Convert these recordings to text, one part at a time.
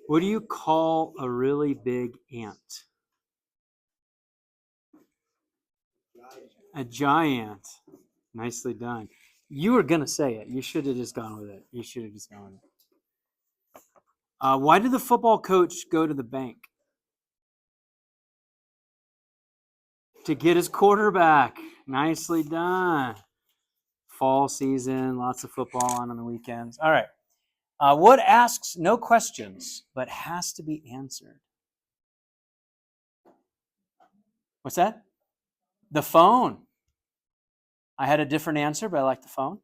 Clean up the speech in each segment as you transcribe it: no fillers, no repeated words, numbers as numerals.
What do you call a really big ant? A giant. Nicely done. You were gonna say it. You should have just gone with it. You should have just gone with it. Why did the football coach go to the bank? To get his quarterback. Nicely done. Fall season, lots of football on the weekends. All right. What asks no questions but has to be answered? What's that? The phone. I had a different answer, but I like the phone.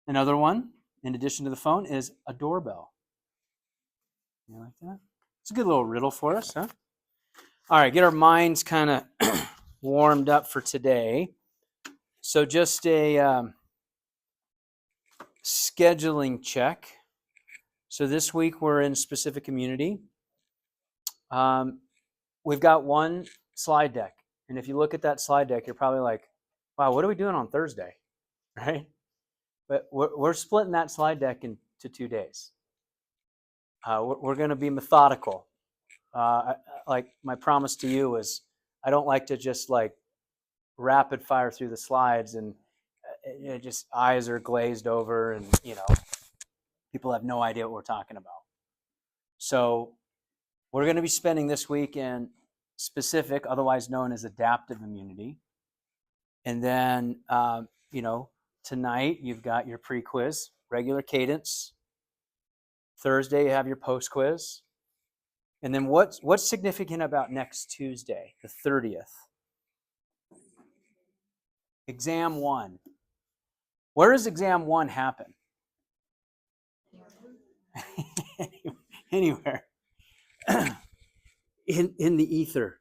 Another one, in addition to the phone, is a doorbell. You like that? It's a good little riddle for us, huh? All right, get our minds kind of warmed up for today. So just a scheduling check. So this week we're in specific community. We've got one slide deck. And if you look at that slide deck, you're probably like, wow, what are we doing on Thursday? Right? But we're splitting that slide deck into 2 days. We're going to be methodical. Like my promise to you is I don't like to just like rapid fire through the slides and just eyes are glazed over and, people have no idea what we're talking about. So we're going to be spending this week in specific, otherwise known as adaptive immunity. And then, tonight you've got your pre-quiz, regular cadence. Thursday you have your post-quiz. And then what's significant about next Tuesday, the 30th? Exam 1. Where does exam 1 happen? Anywhere. in the ether.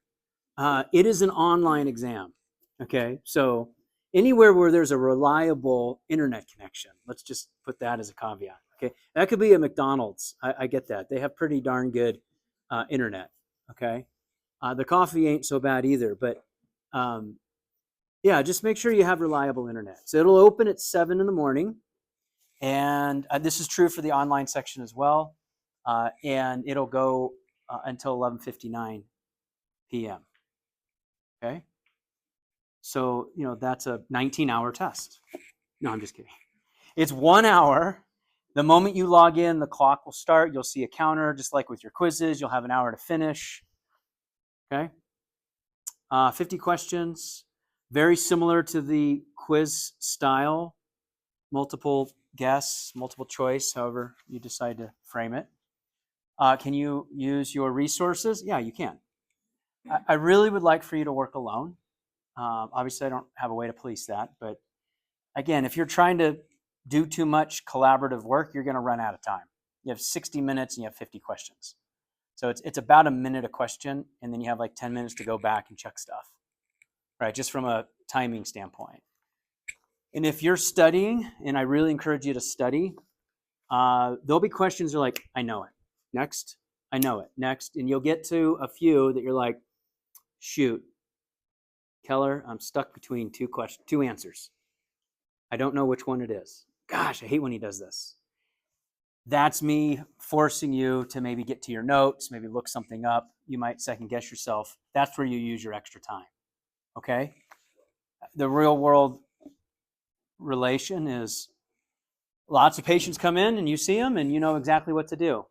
It is an online exam. Okay, so anywhere where there's a reliable internet connection, let's just put that as a caveat. Okay, that could be a McDonald's. I get that. They have pretty darn good internet. Okay, the coffee ain't so bad either, but just make sure you have reliable internet. So it'll open at 7 in the morning, and this is true for the online section as well, and it'll go until 11:59 p.m. Okay. So, that's a 19-hour test. No, I'm just kidding. It's 1 hour. The moment you log in, the clock will start. You'll see a counter, just like with your quizzes. You'll have an hour to finish. Okay? 50 questions. Very similar to the quiz style. Multiple guess, multiple choice, however you decide to frame it. Can you use your resources? Yeah, you can. I really would like for you to work alone. Obviously, I don't have a way to police that. But again, if you're trying to do too much collaborative work, you're going to run out of time. You have 60 minutes and you have 50 questions. So it's about a minute a question, and then you have like 10 minutes to go back and check stuff, right? Just from a timing standpoint. And if you're studying, and I really encourage you to study, there'll be questions that are like, I know it. Next, I know it. Next. And you'll get to a few that you're like, shoot, Keller, I'm stuck between two answers. I don't know which one it is. Gosh, I hate when he does this. That's me forcing you to maybe get to your notes, maybe look something up. You might second guess yourself. That's where you use your extra time. Okay? The real world relation is lots of patients come in and you see them and you know exactly what to do.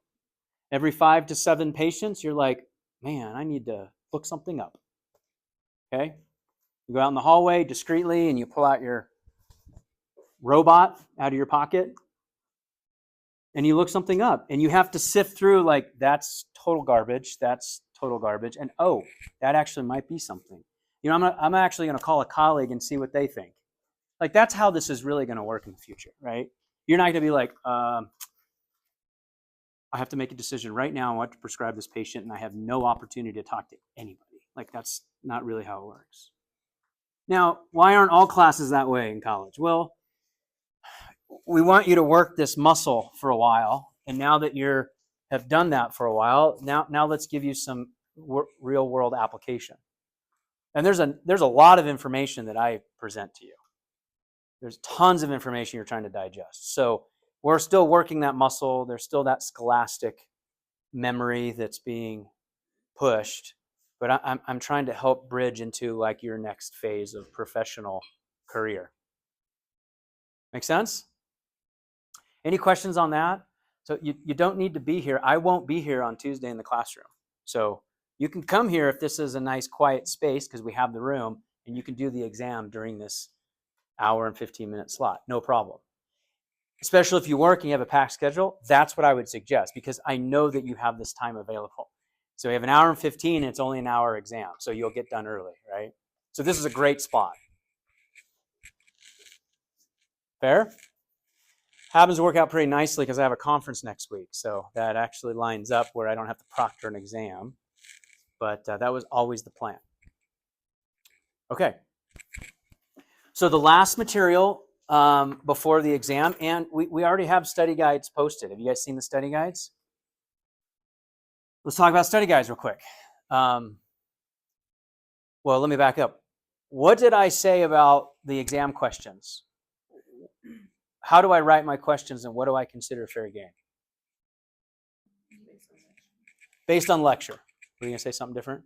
Every 5 to 7 patients, you're like, man, I need to look something up. Okay? You go out in the hallway discreetly and you pull out your robot out of your pocket and you look something up and you have to sift through like, that's total garbage, and oh, that actually might be something. I'm actually going to call a colleague and see what they think. Like, that's how this is really going to work in the future, right? You're not going to be like, I have to make a decision right now on what to prescribe this patient and I have no opportunity to talk to anybody. Like, that's not really how it works. Now, why aren't all classes that way in college? Well, we want you to work this muscle for a while. And now that you have done that for a while, now let's give you some real world application. And there's a lot of information that I present to you. There's tons of information you're trying to digest. So we're still working that muscle. There's still that scholastic memory that's being pushed, but I'm trying to help bridge into like your next phase of professional career. Make sense? Any questions on that? So you don't need to be here. I won't be here on Tuesday in the classroom. So you can come here if this is a nice quiet space because we have the room, and you can do the exam during this hour and 15-minute slot. No problem. Especially if you work and you have a packed schedule, that's what I would suggest because I know that you have this time available. So we have an hour and 15, and it's only an hour exam, so you'll get done early, right? So this is a great spot. Fair? Happens to work out pretty nicely because I have a conference next week, so that actually lines up where I don't have to proctor an exam, but that was always the plan. Okay. So the last material before the exam, and we already have study guides posted. Have you guys seen the study guides? Let's talk about study guides real quick. Well, let me back up. What did I say about the exam questions? How do I write my questions, and what do I consider fair game? Based on lecture. Were you going to say something different?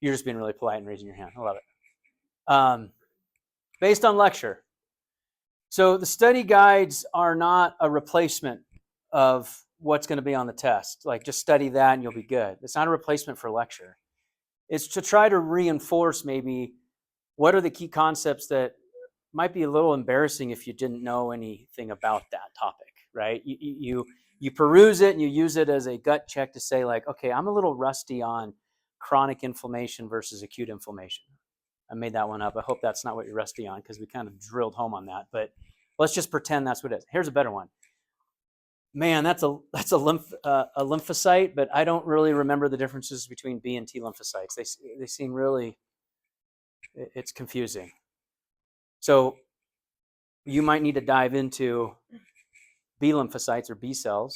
You're just being really polite and raising your hand. I love it. Based on lecture. So the study guides are not a replacement of what's going to be on the test. Like just study that and you'll be good. It's not a replacement for lecture. It's to try to reinforce maybe what are the key concepts that might be a little embarrassing if you didn't know anything about that topic, right? You peruse it and you use it as a gut check to say like, okay, I'm a little rusty on chronic inflammation versus acute inflammation. I made that one up. I hope that's not what you're rusty on because we kind of drilled home on that. But let's just pretend that's what it is. Here's a better one. Man, that's a lymphocyte, but I don't really remember the differences between B and T lymphocytes. They seem really, it's confusing. So you might need to dive into B lymphocytes or B cells,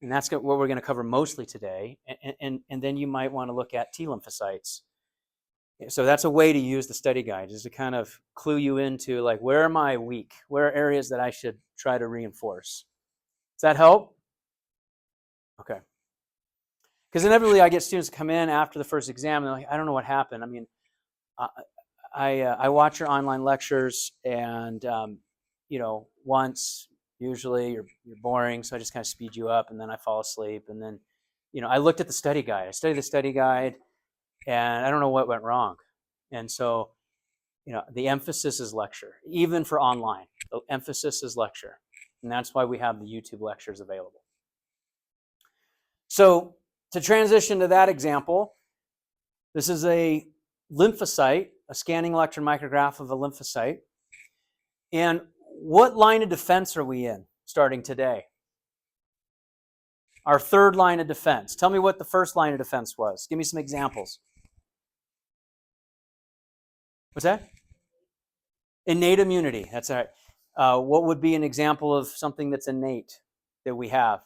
and that's what we're going to cover mostly today. And then you might want to look at T lymphocytes. So that's a way to use the study guide, is to kind of clue you into like, where am I weak? Where are areas that I should try to reinforce? Does that help? Okay. Because inevitably I get students come in after the first exam and they're like, I don't know what happened. I mean, I watch your online lectures and, once usually you're boring. So I just kind of speed you up and then I fall asleep. And then, I looked at the study guide. I studied the study guide and I don't know what went wrong. And so, the emphasis is lecture, even for online. The emphasis is lecture. And that's why we have the YouTube lectures available. So to transition to that example, this is a lymphocyte, a scanning electron micrograph of a lymphocyte. And what line of defense are we in starting today? Our third line of defense. Tell me what the first line of defense was. Give me some examples. What's that? Innate immunity. That's all right. What would be an example of something that's innate that we have?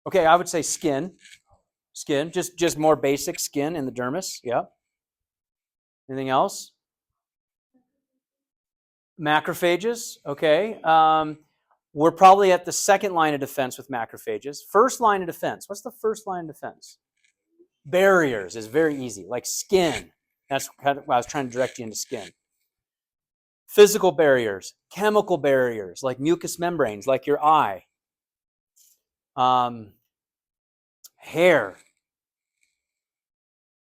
Okay, I would say skin. Skin, just more basic skin in the dermis. Yeah. Anything else? Macrophages. Okay. We're probably at the second line of defense with macrophages. First line of defense. What's the first line of defense? Barriers is very easy, like skin. That's kind of why I was trying to direct you into skin. Physical barriers, chemical barriers, like mucous membranes, like your eye. Hair.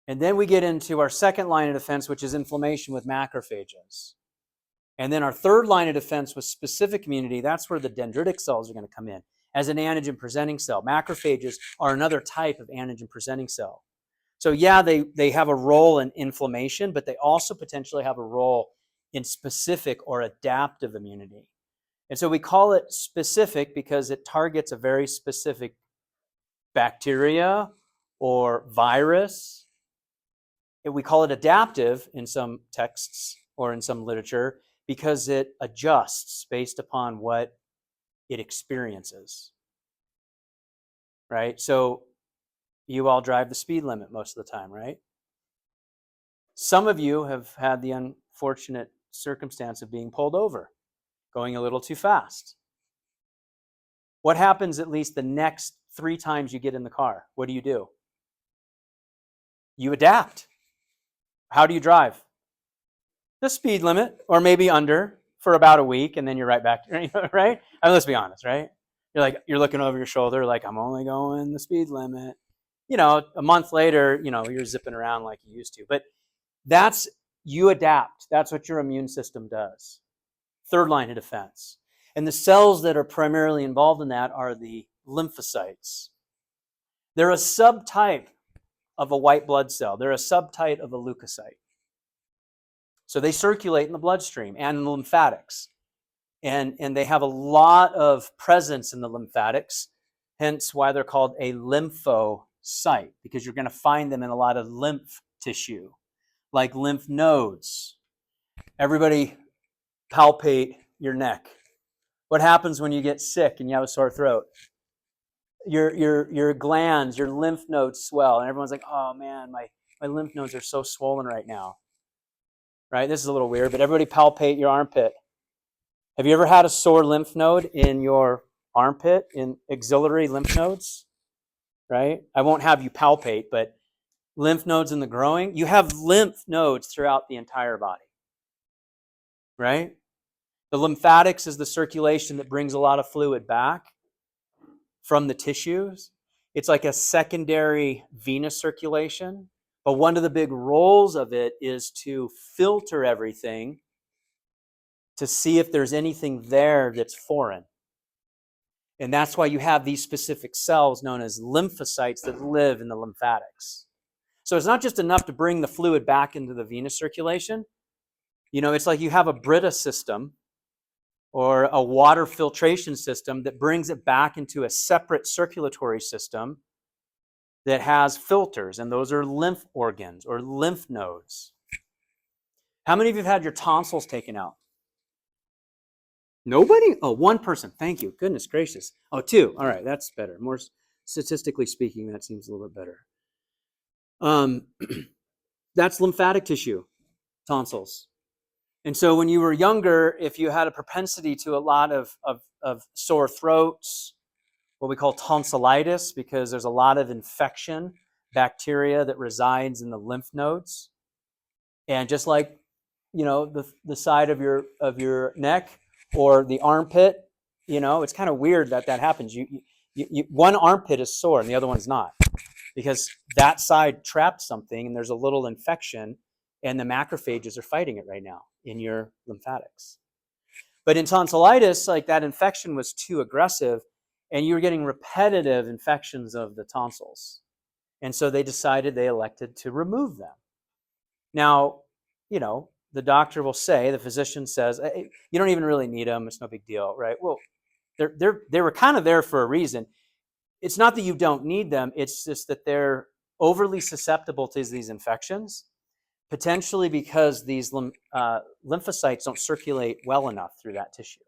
And then we get into our second line of defense, which is inflammation with macrophages. And then our third line of defense was specific immunity. That's where the dendritic cells are going to come in as an antigen presenting cell. Macrophages are another type of antigen presenting cell. So yeah, they have a role in inflammation, but they also potentially have a role in specific or adaptive immunity. And so we call it specific because it targets a very specific bacteria or virus. And we call it adaptive in some texts or in some literature because it adjusts based upon what it experiences, right? So You all drive the speed limit most of the time, right? Some of you have had the unfortunate circumstance of being pulled over, going a little too fast. What happens at least the next 3 times you get in the car? What do? You adapt. How do you drive? The speed limit, or maybe under, for about a week, and then you're right back, right? I mean, let's be honest, right? You're looking over your shoulder, like, I'm only going the speed limit. A month later, you're zipping around like you used to. But you adapt. That's what your immune system does. Third line of defense. And the cells that are primarily involved in that are the lymphocytes. They're a subtype of a white blood cell. They're a subtype of a leukocyte. So they circulate in the bloodstream and in the lymphatics. And they have a lot of presence in the lymphatics, hence why they're called a lymphocyte, because you're going to find them in a lot of lymph tissue, like lymph nodes. Everybody palpate your neck. What happens when you get sick and you have a sore throat? Your glands, your lymph nodes swell, and everyone's like, oh man, my lymph nodes are so swollen right now. Right? This is a little weird, but everybody palpate your armpit. Have you ever had a sore lymph node in your armpit, in axillary lymph nodes? Right? I won't have you palpate, but lymph nodes in the groin, you have lymph nodes throughout the entire body. Right? The lymphatics is the circulation that brings a lot of fluid back from the tissues. It's like a secondary venous circulation. But one of the big roles of it is to filter everything to see if there's anything there that's foreign. And that's why you have these specific cells known as lymphocytes that live in the lymphatics. So it's not just enough to bring the fluid back into the venous circulation. It's like you have a Brita system or a water filtration system that brings it back into a separate circulatory system that has filters, and those are lymph organs or lymph nodes. How many of you have had your tonsils taken out? Nobody? Oh, one person. Thank you. Goodness gracious. Oh, 2. All right, that's better. More statistically speaking, that seems a little bit better. That's lymphatic tissue, tonsils. And so when you were younger, if you had a propensity to a lot of sore throats, what we call tonsillitis, because there's a lot of infection, bacteria that resides in the lymph nodes. And just like, the side of your neck or the armpit, it's kind of weird that happens. One armpit is sore and the other one's not, because that side trapped something and there's a little infection and the macrophages are fighting it right now in your lymphatics. But in tonsillitis, like, that infection was too aggressive and you were getting repetitive infections of the tonsils. And so they elected to remove them. Now, the doctor will say, the physician says, hey, you don't even really need them. It's no big deal, right? Well, they were kind of there for a reason. It's not that you don't need them. It's just that they're overly susceptible to these infections, potentially because these lymphocytes don't circulate well enough through that tissue.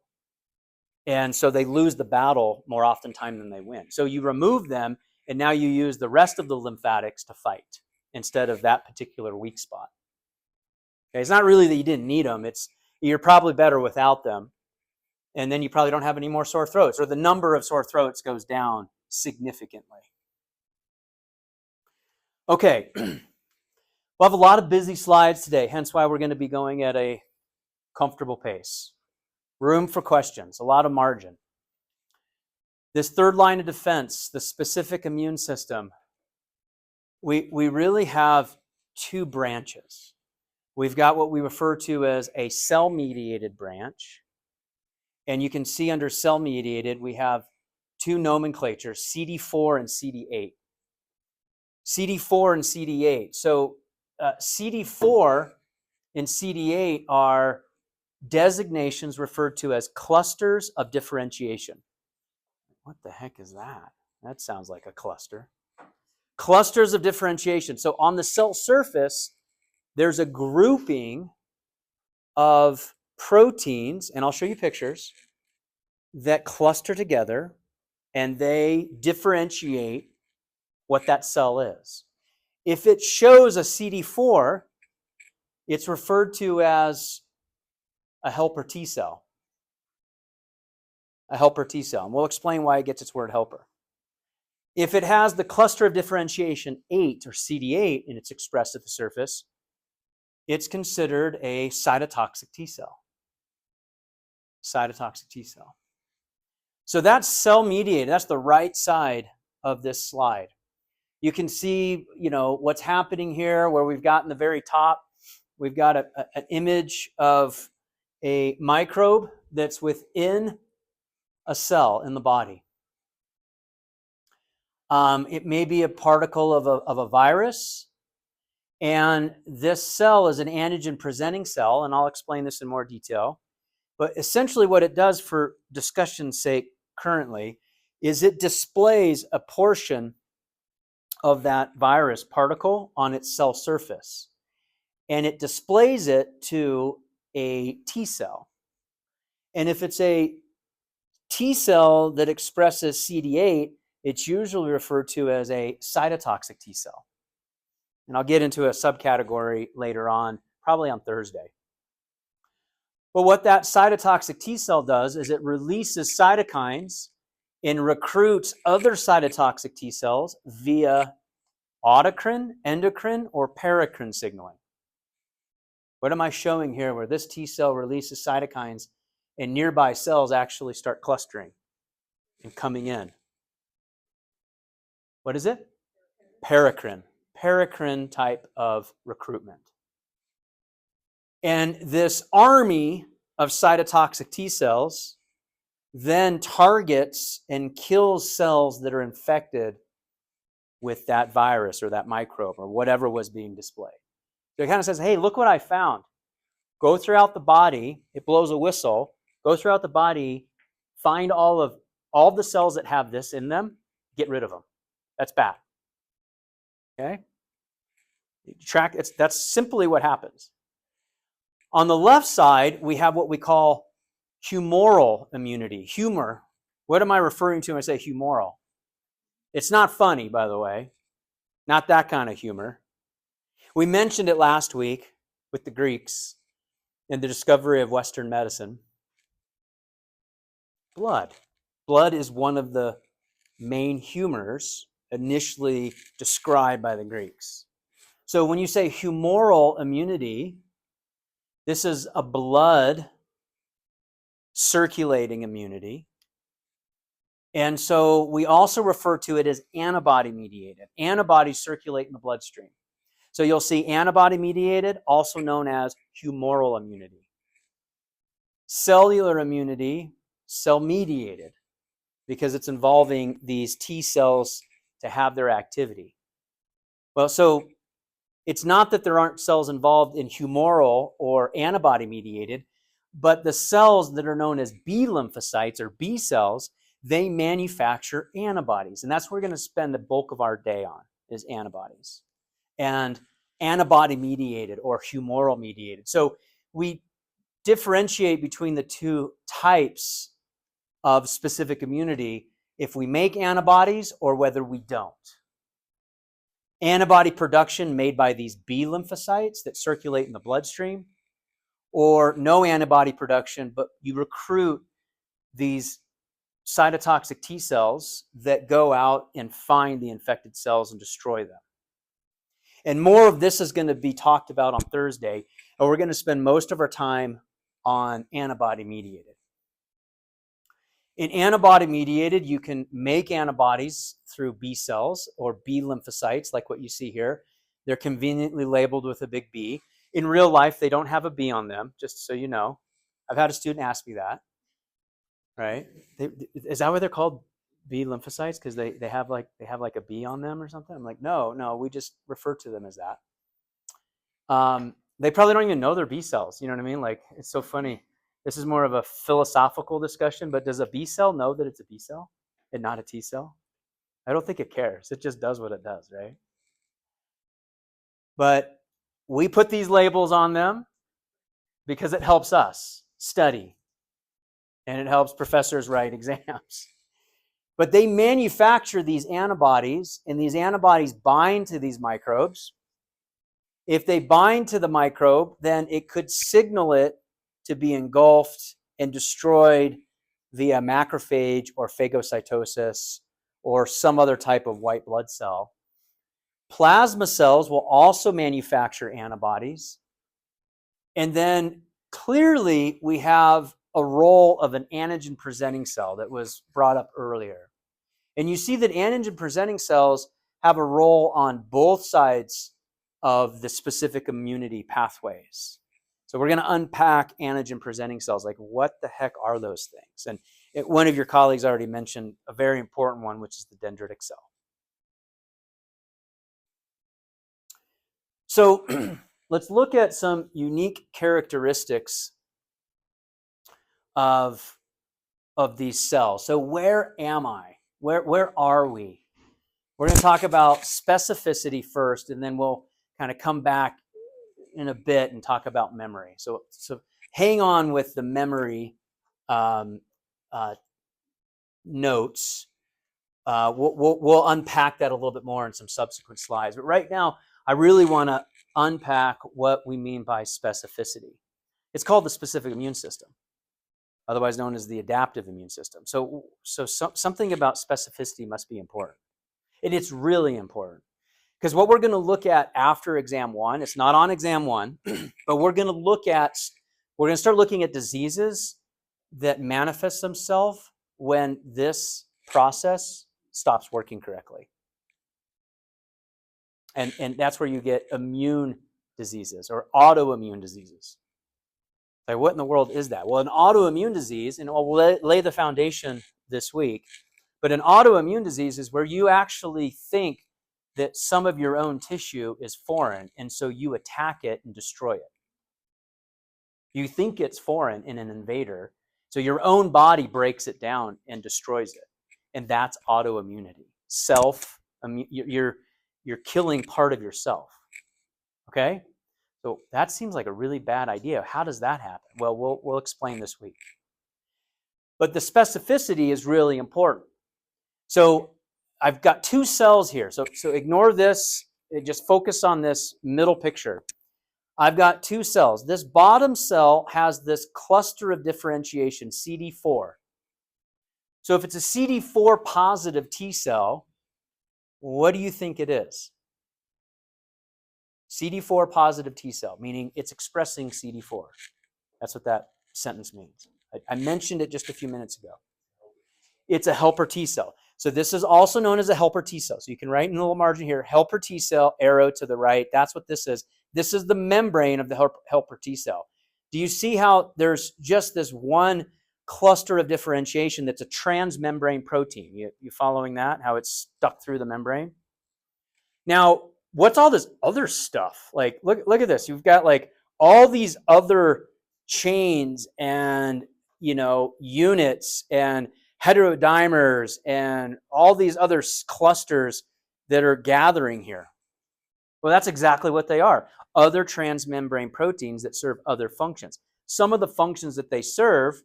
And so they lose the battle more often time than they win. So you remove them, and now you use the rest of the lymphatics to fight instead of that particular weak spot. Okay, it's not really that you didn't need them. It's you're probably better without them. And then you probably don't have any more sore throats, or the number of sore throats goes down significantly. Okay, we'll have a lot of busy slides today, hence why we're going to be going at a comfortable pace. Room for questions, a lot of margin. This third line of defense, the specific immune system, we really have 2 branches. We've got what we refer to as a cell-mediated branch. And you can see under cell-mediated, we have 2 nomenclatures, CD4 and CD8. CD4 and CD8. So CD4 and CD8 are designations referred to as clusters of differentiation. What the heck is that? That sounds like a cluster. Clusters of differentiation. So on the cell surface, there's a grouping of proteins, and I'll show you pictures, that cluster together, and they differentiate what that cell is. If it shows a CD4, it's referred to as a helper T cell. A helper T cell. And we'll explain why it gets its word helper. If it has the cluster of differentiation 8 or CD8 and it's expressed at the surface, it's considered a cytotoxic T cell. Cytotoxic T cell. So that's cell mediated. That's the right side of this slide. You can see, what's happening here where we've got in the very top, we've got an image of a microbe that's within a cell in the body. It may be a particle of a virus, and this cell is an antigen-presenting cell, and I'll explain this in more detail. But essentially what it does for discussion's sake currently is it displays a portion of that virus particle on its cell surface. And it displays it to a T cell. And if it's a T cell that expresses CD8, it's usually referred to as a cytotoxic T cell. And I'll get into a subcategory later on, probably on Thursday. But what that cytotoxic T cell does is it releases cytokines and recruits other cytotoxic T cells via autocrine, endocrine, or paracrine signaling. What am I showing here where this T cell releases cytokines and nearby cells actually start clustering and coming in? What is it? Paracrine. Paracrine type of recruitment. And this army of cytotoxic T cells then targets and kills cells that are infected with that virus or that microbe or whatever was being displayed. So it kind of says, hey, look what I found. Go throughout the body, it blows a whistle, go throughout the body, find all of the cells that have this in them, get rid of them. That's bad. Okay? That's simply what happens. On the left side, we have what we call humoral immunity. Humor. What am I referring to when I say humoral? It's not funny, by the way. Not that kind of humor. We mentioned it last week with the Greeks and the discovery of Western medicine. Blood. Blood is one of the main humors initially described by the Greeks. So when you say humoral immunity, this is a blood circulating immunity. And so we also refer to it as antibody mediated. Antibodies circulate in the bloodstream. So you'll see antibody mediated, also known as humoral immunity. Cellular immunity, cell mediated, because it's involving these T cells to have their activity. Well, so it's not that there aren't cells involved in humoral or antibody mediated, but the cells that are known as B lymphocytes or B cells, they manufacture antibodies. And that's what we're going to spend the bulk of our day on, is antibodies. And antibody mediated or humoral mediated. So we differentiate between the two types of specific immunity if we make antibodies or whether we don't. Antibody production made by these B lymphocytes that circulate in the bloodstream, or no antibody production, but you recruit these cytotoxic T cells that go out and find the infected cells and destroy them. And more of this is going to be talked about on Thursday, and we're going to spend most of our time on antibody mediated. In antibody mediated, you can make antibodies through B cells or B lymphocytes, like what you see here. They're conveniently labeled with a big B. In real life, they don't have a B on them, just so you know. I've had a student ask me that, right? Is that why they're called B lymphocytes? Because they have like a B on them or something? I'm like, no, we just refer to them as that. They probably don't even know they're B cells. You know what I mean? Like, it's so funny. This is more of a philosophical discussion, but does a B cell know that it's a B cell and not a T cell? I don't think it cares. It just does what it does, right? But we put these labels on them because it helps us study and it helps professors write exams. But they manufacture these antibodies, and these antibodies bind to these microbes. If they bind to the microbe, then it could signal it to be engulfed and destroyed via macrophage or phagocytosis or some other type of white blood cell. Plasma cells will also manufacture antibodies. And then clearly we have a role of an antigen presenting cell that was brought up earlier. And you see that antigen presenting cells have a role on both sides of the specific immunity pathways. So we're going to unpack antigen presenting cells. Like, what the heck are those things? And one of your colleagues already mentioned a very important one, which is the dendritic cell. So let's look at some unique characteristics of these cells. So where am I? Where are we? We're going to talk about specificity first, and then we'll kind of come back in a bit and talk about memory. So hang on with the memory notes. We'll unpack that a little bit more in some subsequent slides. But right now, I really want to unpack what we mean by specificity. It's called the specific immune system, otherwise known as the adaptive immune system. So something about specificity must be important. And it's really important because what we're going to look at after exam one, it's not on exam one, but we're going to start looking at diseases that manifest themselves when this process stops working correctly. And that's where you get immune diseases or autoimmune diseases. Like, what in the world is that? Well, an autoimmune disease, and we'll lay the foundation this week, but an autoimmune disease is where you actually think that some of your own tissue is foreign, and so you attack it and destroy it. You think it's foreign in an invader, so your own body breaks it down and destroys it. And that's autoimmunity. You're killing part of yourself. Okay? So that seems like a really bad idea. How does that happen? Well, we'll explain this week. But the specificity is really important. So I've got two cells here. So ignore this. Just focus on this middle picture. I've got two cells. This bottom cell has this cluster of differentiation, CD4. So if it's a CD4 positive T cell, what do you think it is? CD4 positive T cell, meaning it's expressing CD4. That's what that sentence means. I mentioned it just a few minutes ago. It's a helper T cell. So this is also known as a helper T cell. So you can write in a little margin here, helper T cell, arrow to the right. That's what this is. This is the membrane of the helper T cell. Do you see how there's just this one cluster of differentiation that's a transmembrane protein? You following that? How it's stuck through the membrane? Now, what's all this other stuff? Like, look at this. You've got like all these other chains and, units and heterodimers and all these other clusters that are gathering here. Well, that's exactly what they are. Other transmembrane proteins that serve other functions. Some of the functions that they serve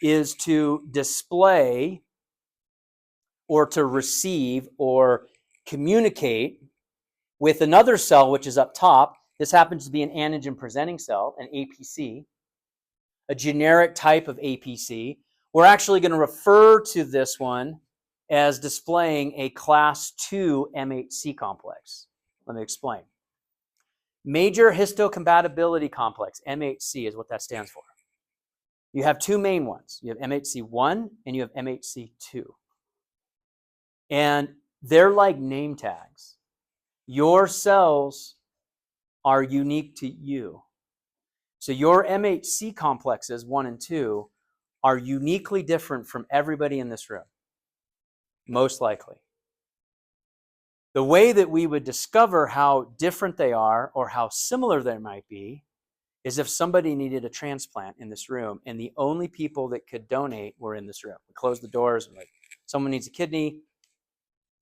is to display or to receive or communicate with another cell, which is up top. This happens to be an antigen presenting cell, an APC, a generic type of APC. We're actually going to refer to this one as displaying a class 2 MHC complex. Let me explain. Major histocompatibility complex, MHC, is what that stands for. You have two main ones. You have MHC1 and you have MHC2. And they're like name tags. Your cells are unique to you. So your MHC complexes 1 and 2 are uniquely different from everybody in this room, most likely. The way that we would discover how different they are or how similar they might be is if somebody needed a transplant in this room and the only people that could donate were in this room. We close the doors and like, someone needs a kidney,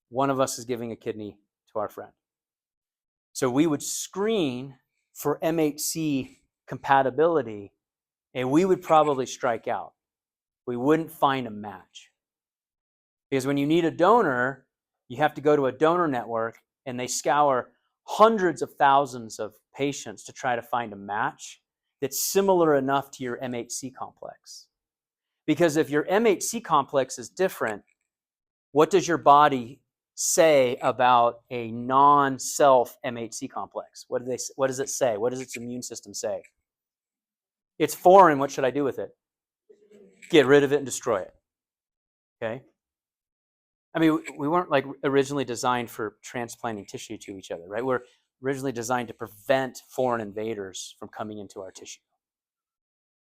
one of us is giving a kidney to our friend. So we would screen for MHC compatibility and we would probably strike out. We wouldn't find a match. Because when you need a donor, you have to go to a donor network and they scour hundreds of thousands of patients to try to find a match that's similar enough to your MHC complex. Because if your MHC complex is different, what does your body say about a non-self MHC complex? What does it say? What does its immune system say? It's foreign. What should I do with it? Get rid of it and destroy it. Okay. I mean, we weren't like originally designed for transplanting tissue to each other, right? We're originally designed to prevent foreign invaders from coming into our tissue.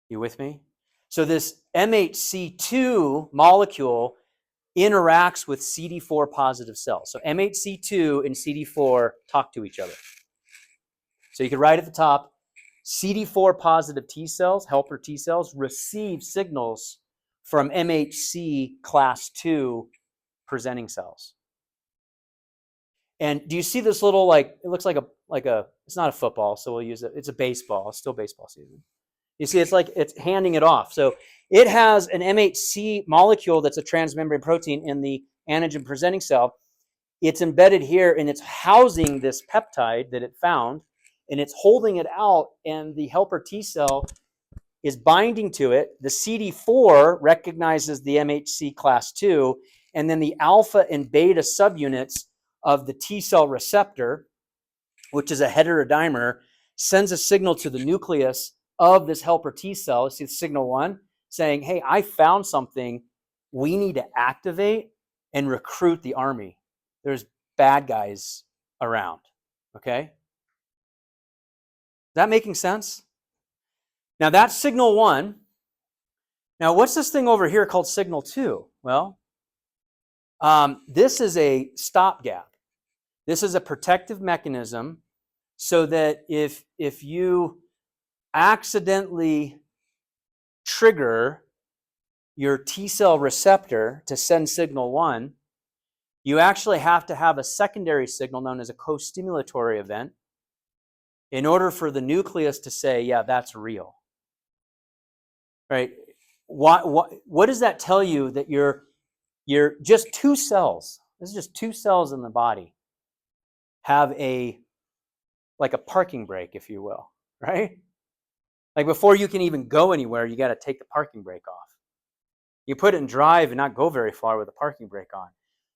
You with me? So this MHC2 molecule interacts with CD4 positive cells. So MHC2 and CD4 talk to each other. So you can write at the top, CD4 positive T cells, helper T cells, receive signals from MHC class 2 presenting cells. And do you see this little, like, it looks like a, it's not a football, so we'll use it. It's a baseball. It's still baseball season. You see, it's like it's handing it off. So it has an MHC molecule that's a transmembrane protein in the antigen presenting cell. It's embedded here and it's housing this peptide that it found, and it's holding it out, and the helper T cell is binding to it. The CD4 recognizes the MHC class 2, and then the alpha and beta subunits of the T cell receptor, which is a heterodimer, sends a signal to the nucleus of this helper T cell. See signal 1 saying, hey, I found something we need to activate and recruit the army. There's bad guys around. Okay? Is that making sense? Now that's signal 1. Now what's this thing over here called signal 2? Well, this is a stopgap. This is a protective mechanism so that if you accidentally trigger your T cell receptor to send signal 1, you actually have to have a secondary signal known as a co-stimulatory event in order for the nucleus to say, yeah, that's real. Right? What does that tell you? That you're just 2 cells, this is just 2 cells in the body, have like a parking brake, if you will, right? Like before you can even go anywhere, you got to take the parking brake off. You put it in drive and not go very far with the parking brake on.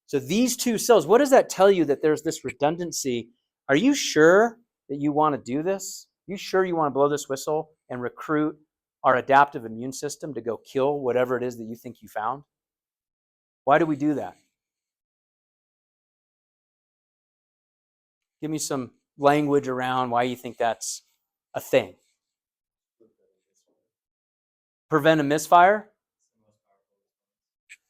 So these 2 cells, what does that tell you? That there's this redundancy. Are you sure that you want to do this? Are you sure you want to blow this whistle and recruit our adaptive immune system to go kill whatever it is that you think you found? Why do we do that? Give me some language around why you think that's a thing. Prevent a misfire?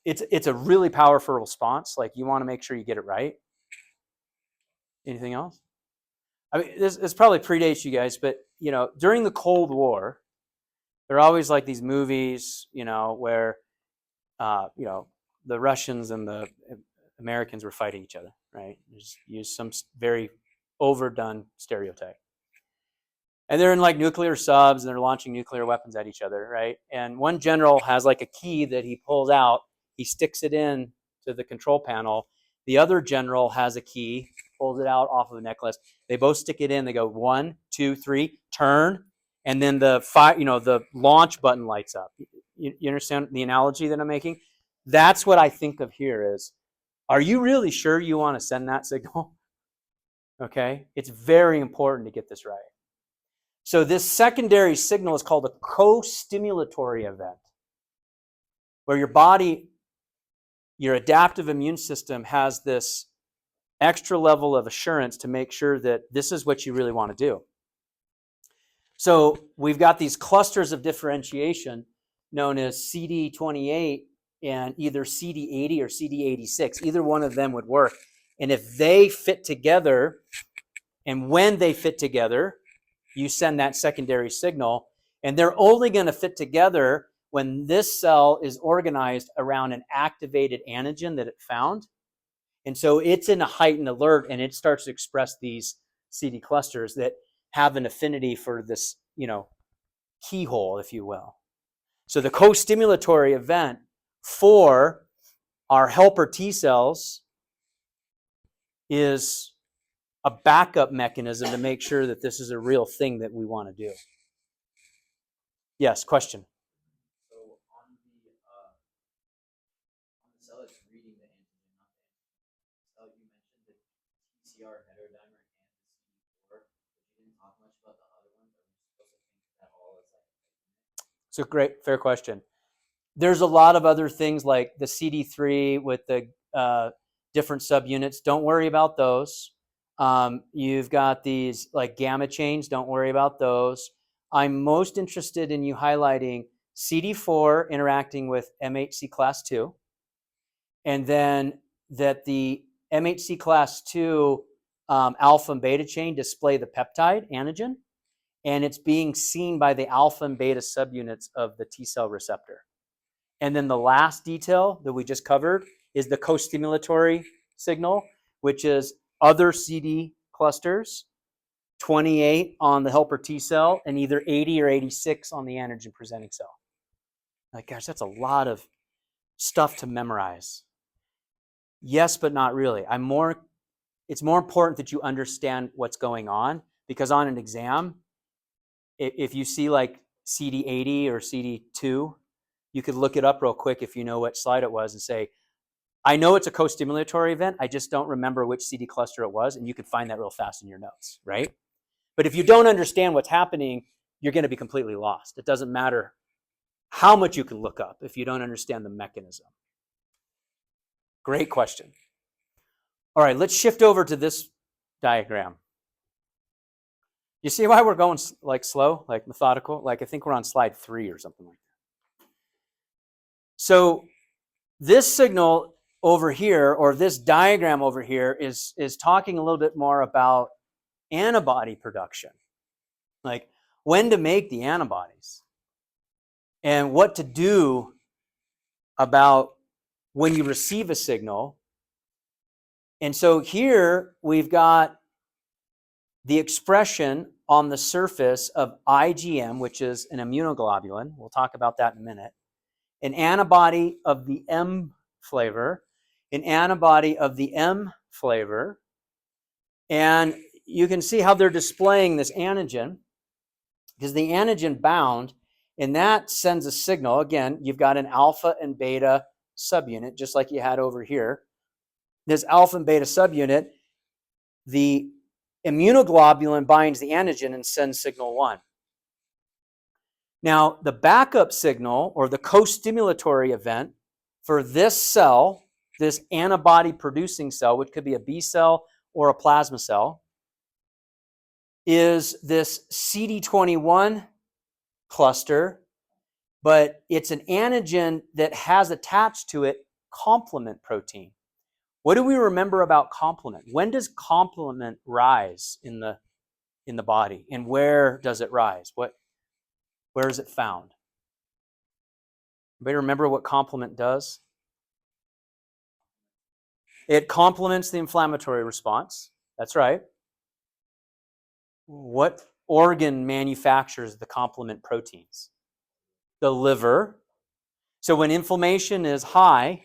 It's a really powerful response. Like, you want to make sure you get it right. Anything else? I mean, this probably predates you guys, but during the Cold War, there are always like these movies, where the Russians and the Americans were fighting each other, right? Just use some very overdone stereotype. And they're in like nuclear subs and they're launching nuclear weapons at each other, right? And one general has like a key that he pulls out, he sticks it in to the control panel. The other general has a key, pulls it out off of a necklace. They both stick it in. They go 1, 2, 3, turn, and then the launch button lights up. You understand the analogy that I'm making? That's what I think of here is, are you really sure you want to send that signal? Okay, it's very important to get this right. So this secondary signal is called a co-stimulatory event, where your body, your adaptive immune system, has this extra level of assurance to make sure that this is what you really want to do. So we've got these clusters of differentiation known as CD28 and either CD80 or CD86. Either one of them would work. And if they fit together, and when they fit together, you send that secondary signal. And they're only going to fit together when this cell is organized around an activated antigen that it found. And so it's in a heightened alert, and it starts to express these CD clusters that have an affinity for this, keyhole, if you will. So the co-stimulatory event for Our helper T cells is a backup mechanism to make sure that this is a real thing that we want to do. Yes, question. So on the cell that's reading the antigen, not the antigen. So you mentioned the TCR heterodimer and the CD4, but you didn't talk much about the other ones. Are we supposed to think that all is like? It's a great, fair question. There's a lot of other things like the CD3 with the different subunits. Don't worry about those. You've got these like gamma chains. Don't worry about those. I'm most interested in you highlighting CD4 interacting with MHC class 2, and then that the MHC class 2 alpha and beta chain display the peptide antigen, and it's being seen by the alpha and beta subunits of the T cell receptor. And then the last detail that we just covered is the co-stimulatory signal, which is other CD clusters, 28 on the helper T cell, and either 80 or 86 on the antigen presenting cell. Like, gosh, that's a lot of stuff to memorize. Yes, but not really. It's more important that you understand what's going on, because on an exam, if you see like CD80 or CD2, you could look it up real quick if you know what slide it was and say, I know it's a co-stimulatory event, I just don't remember which CD cluster it was, and you could find that real fast in your notes, right? But if you don't understand what's happening, you're going to be completely lost. It doesn't matter how much you can look up if you don't understand the mechanism. Great question. All right, let's shift over to this diagram. You see why we're going like slow, like methodical? Like I think we're on slide 3 or something like that. So this signal over here, or this diagram over here, is talking a little bit more about antibody production, like when to make the antibodies and what to do about when you receive a signal. And so here we've got the expression on the surface of IgM, which is an immunoglobulin. We'll talk about that in a minute. An antibody of the M flavor, an antibody of the M flavor. And you can see how they're displaying this antigen, because the antigen bound, and that sends a signal. Again, you've got an alpha and beta subunit, just like you had over here. This alpha and beta subunit, the immunoglobulin binds the antigen and sends signal 1. Now, the backup signal, or the co-stimulatory event for this cell, this antibody-producing cell, which could be a B cell or a plasma cell, is this CD21 cluster, but it's an antigen that has attached to it complement protein. What do we remember about complement? When does complement rise in the body, and where does it rise? Where is it found? Anybody remember what complement does? It complements the inflammatory response. That's right. What organ manufactures the complement proteins? The liver. So when inflammation is high,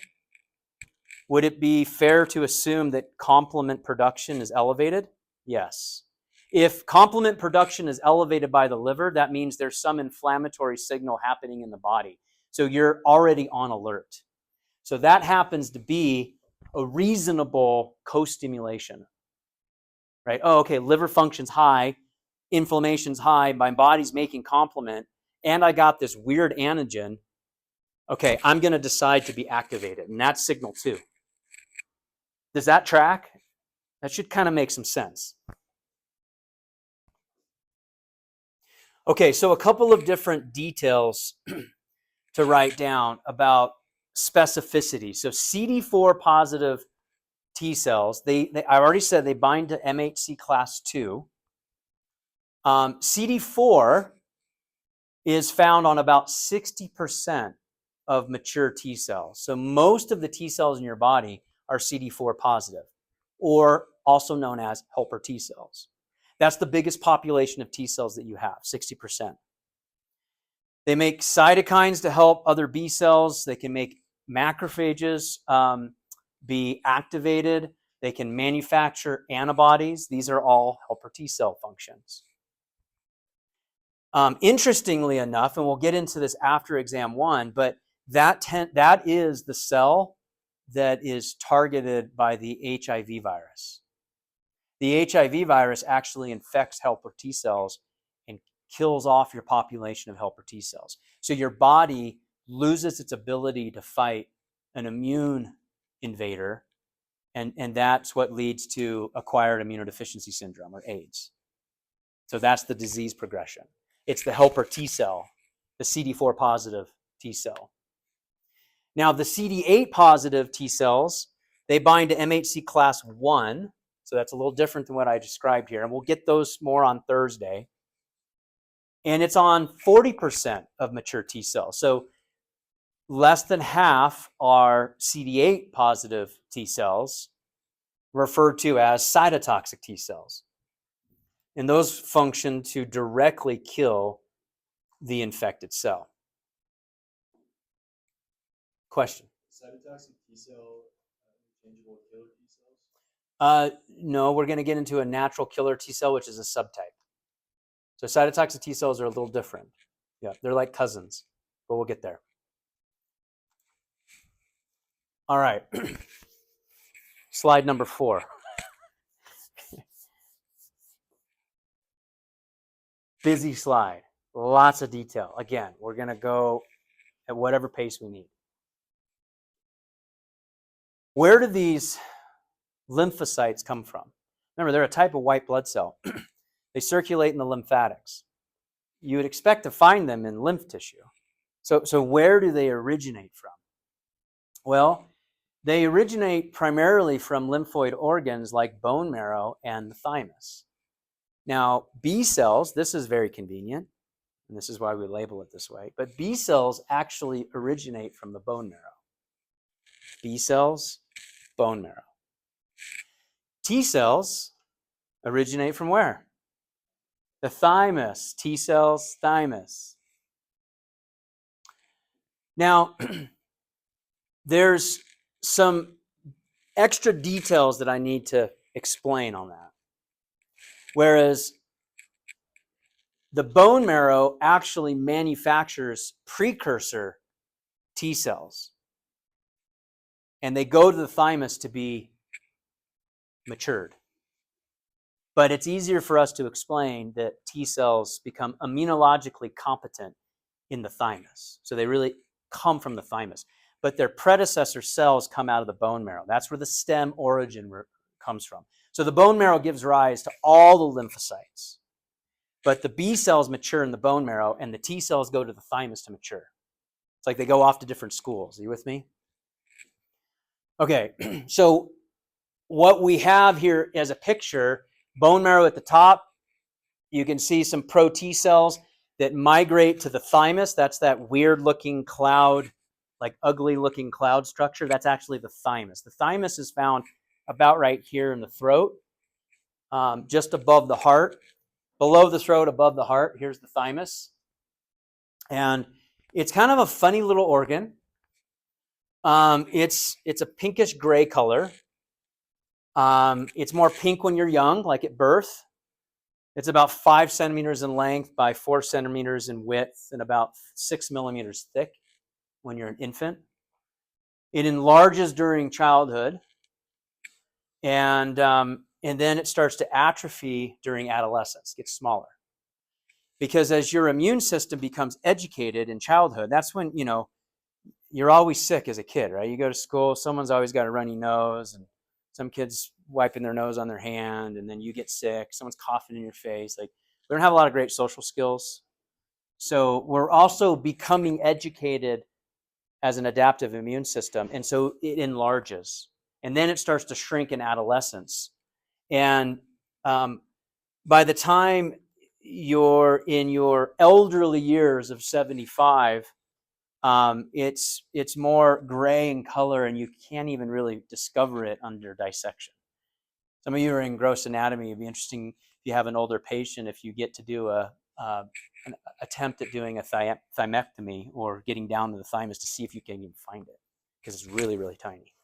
would it be fair to assume that complement production is elevated? Yes. If complement production is elevated by the liver, that means there's some inflammatory signal happening in the body. So you're already on alert. So that happens to be a reasonable co-stimulation, right? Oh, okay, liver function's high, inflammation's high, my body's making complement, and I got this weird antigen. Okay, I'm going to decide to be activated, and that's signal 2. Does that track? That should kind of make some sense. Okay, so a couple of different details to write down about specificity. So CD4 positive T cells, I already said they bind to MHC class 2. CD4 is found on about 60% of mature T cells. So most of the T cells in your body are CD4 positive, or also known as helper T cells. That's the biggest population of T cells that you have, 60%. They make cytokines to help other B cells. They can make macrophages be activated. They can manufacture antibodies. These are all helper T cell functions. Interestingly enough, and we'll get into this after exam 1, but that is the cell that is targeted by the HIV virus. The HIV virus actually infects helper T cells and kills off your population of helper T cells. So your body loses its ability to fight an immune invader, and that's what leads to acquired immunodeficiency syndrome, or AIDS. So that's the disease progression. It's the helper T cell, the CD4 positive T cell. Now, the CD8 positive T cells, they bind to MHC class 1, so that's a little different than what I described here, and we'll get those more on Thursday. And it's on 40% of mature T cells. So less than half are CD8 positive T cells, referred to as cytotoxic T cells. And those function to directly kill the infected cell. Question? Cytotoxic T cell interchangeable with killer T cells? No, we're going to get into a natural killer T cell, which is a subtype. So cytotoxic T cells are a little different. Yeah, they're like cousins, but we'll get there. All right. Slide number 4. Busy slide. Lots of detail. Again, we're going to go at whatever pace we need. Where do these lymphocytes come from? Remember, they're a type of white blood cell. They circulate in the lymphatics. You would expect to find them in lymph tissue. So where do they originate from? Well, they originate primarily from lymphoid organs like bone marrow and the thymus. Now, B cells, this is very convenient, and this is why we label it this way, but B cells actually originate from the bone marrow. B cells, bone marrow. T cells originate from where? The thymus. T cells, thymus. Now, there's some extra details that I need to explain on that. Whereas the bone marrow actually manufactures precursor T cells, and they go to the thymus to be matured. But it's easier for us to explain that T cells become immunologically competent in the thymus. So they really come from the thymus. But their predecessor cells come out of the bone marrow. That's where the stem origin comes from. So the bone marrow gives rise to all the lymphocytes. But the B cells mature in the bone marrow, and the T cells go to the thymus to mature. It's like they go off to different schools. Are you with me? Okay, so what we have here as a picture, bone marrow at the top, you can see some pro-T cells that migrate to the thymus. That's that weird-looking cloud, like ugly-looking cloud structure. That's actually the thymus. The thymus is found about right here in the throat, just above the heart. Below the throat, above the heart, here's the thymus. And it's kind of a funny little organ. It's a pinkish gray color. It's more pink when you're young, like at birth. It's about 5 centimeters in length by 4 centimeters in width and about 6 millimeters thick when you're an infant. It enlarges during childhood, and then it starts to atrophy during adolescence, gets smaller. Because as your immune system becomes educated in childhood, that's when, you're always sick as a kid, right? You go to school, someone's always got a runny nose, and some kids wiping their nose on their hand, and then you get sick, someone's coughing in your face. Like, we don't have a lot of great social skills. So we're also becoming educated as an adaptive immune system, and so it enlarges. And then it starts to shrink in adolescence. And by the time you're in your elderly years of 75, it's more gray in color, and you can't even really discover it under dissection. Some of you are in gross anatomy. It'd be interesting if you have an older patient, if you get to do an attempt at doing a thymectomy or getting down to the thymus to see if you can even find it. because it's really, really tiny.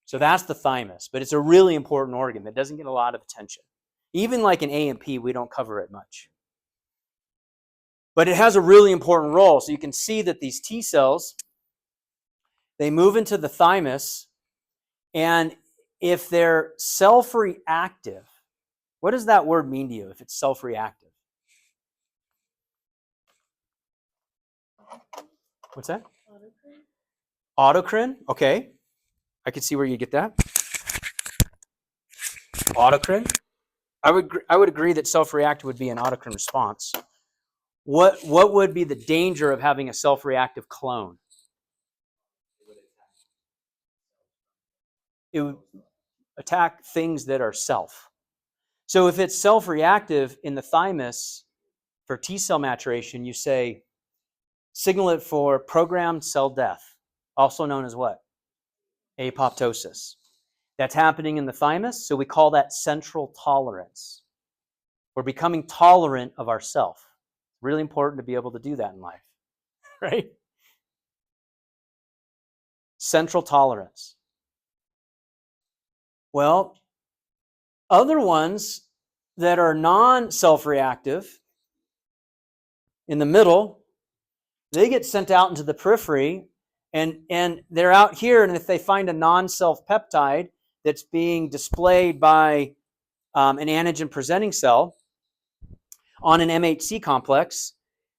So that's the thymus, but it's a really important organ that doesn't get a lot of attention. Even like in A&P, we don't cover it much. But it has a really important role. So you can see that these T cells, they move into the thymus, and if they're self-reactive, what does that word mean to you if it's self-reactive? What's that? Autocrine? Okay. I could see where you get that. Autocrine? I would agree that self-reactive would be an autocrine response. What would be the danger of having a self-reactive clone? It would attack things that are self. So if it's self-reactive in the thymus for T cell maturation, you say signal it for programmed cell death, also known as what? Apoptosis. That's happening in the thymus, so we call that central tolerance. We're becoming tolerant of ourself. Really important to be able to do that in life, right? Central tolerance. Well, other ones that are non-self-reactive in the middle, they get sent out into the periphery, and they're out here, and if they find a non-self peptide that's being displayed by an antigen-presenting cell on an MHC complex,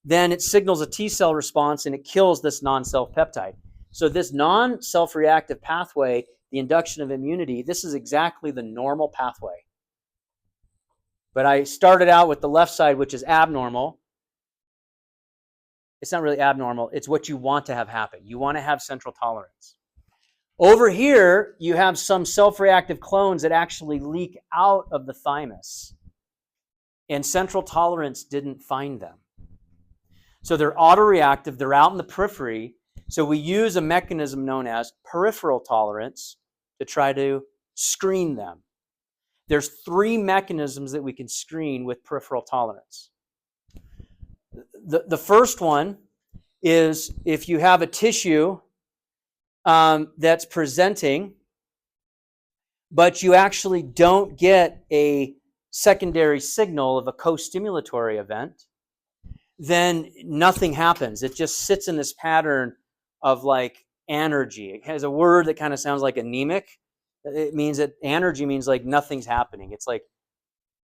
then it signals a T cell response and it kills this non-self peptide. So this non-self-reactive pathway, the induction of immunity, this is exactly the normal pathway. But I started out with the left side, which is abnormal. It's not really abnormal. It's what you want to have happen. You want to have central tolerance. Over here, you have some self-reactive clones that actually leak out of the thymus. And central tolerance didn't find them. So they're autoreactive. They're out in the periphery. So we use a mechanism known as peripheral tolerance to try to screen them. There's 3 mechanisms that we can screen with peripheral tolerance. The first one is if you have a tissue that's presenting, but you actually don't get a secondary signal of a co-stimulatory event, then nothing happens. It just sits in this pattern of like anergy. It has a word that kind of sounds like anemic. It means that anergy means like nothing's happening. It's like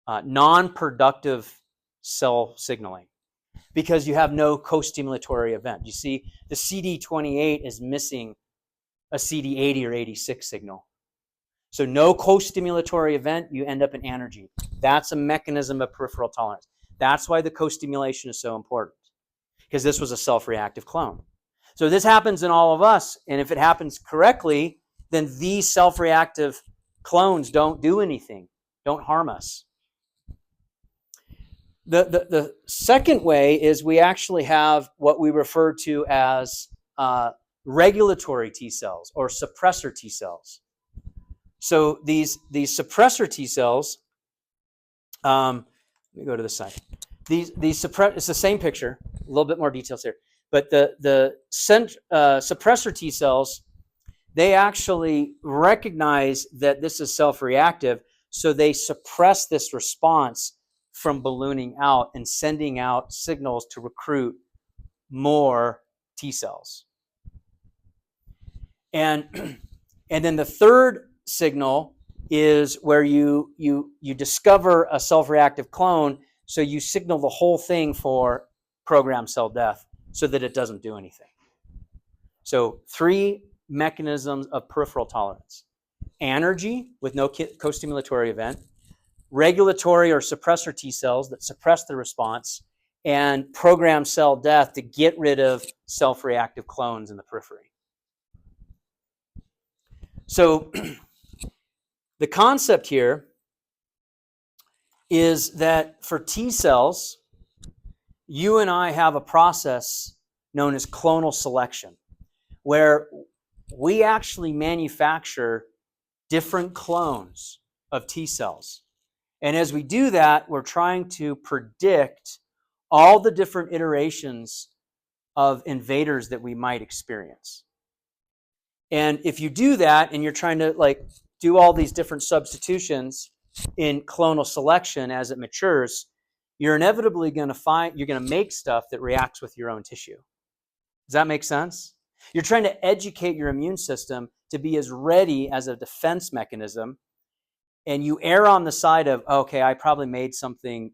non-productive cell signaling because you have no co-stimulatory event. You see, the CD28 is missing a CD80 or 86 signal. So no co-stimulatory event, you end up in anergy. That's a mechanism of peripheral tolerance. That's why the co-stimulation is so important, because this was a self-reactive clone. So this happens in all of us, and if it happens correctly, then these self-reactive clones don't do anything, don't harm us. The second way is we actually have what we refer to as regulatory T cells or suppressor T cells. So these suppressor T cells, let me go to this side. It's the same picture, a little bit more details here. But the suppressor T cells, they actually recognize that this is self-reactive, so they suppress this response from ballooning out and sending out signals to recruit more T cells. And then the third signal is where you discover a self-reactive clone, so you signal the whole thing for programmed cell death so that it doesn't do anything. So 3 mechanisms of peripheral tolerance: anergy with no co-stimulatory event, regulatory or suppressor T cells that suppress the response, and programmed cell death to get rid of self-reactive clones in the periphery. So the concept here is that for T cells, you and I have a process known as clonal selection, where we actually manufacture different clones of T cells. And as we do that, we're trying to predict all the different iterations of invaders that we might experience. And if you do that and you're trying to like do all these different substitutions in clonal selection as it matures, you're inevitably going to make stuff that reacts with your own tissue. Does that make sense? You're trying to educate your immune system to be as ready as a defense mechanism, and you err on the side of, okay, I probably made something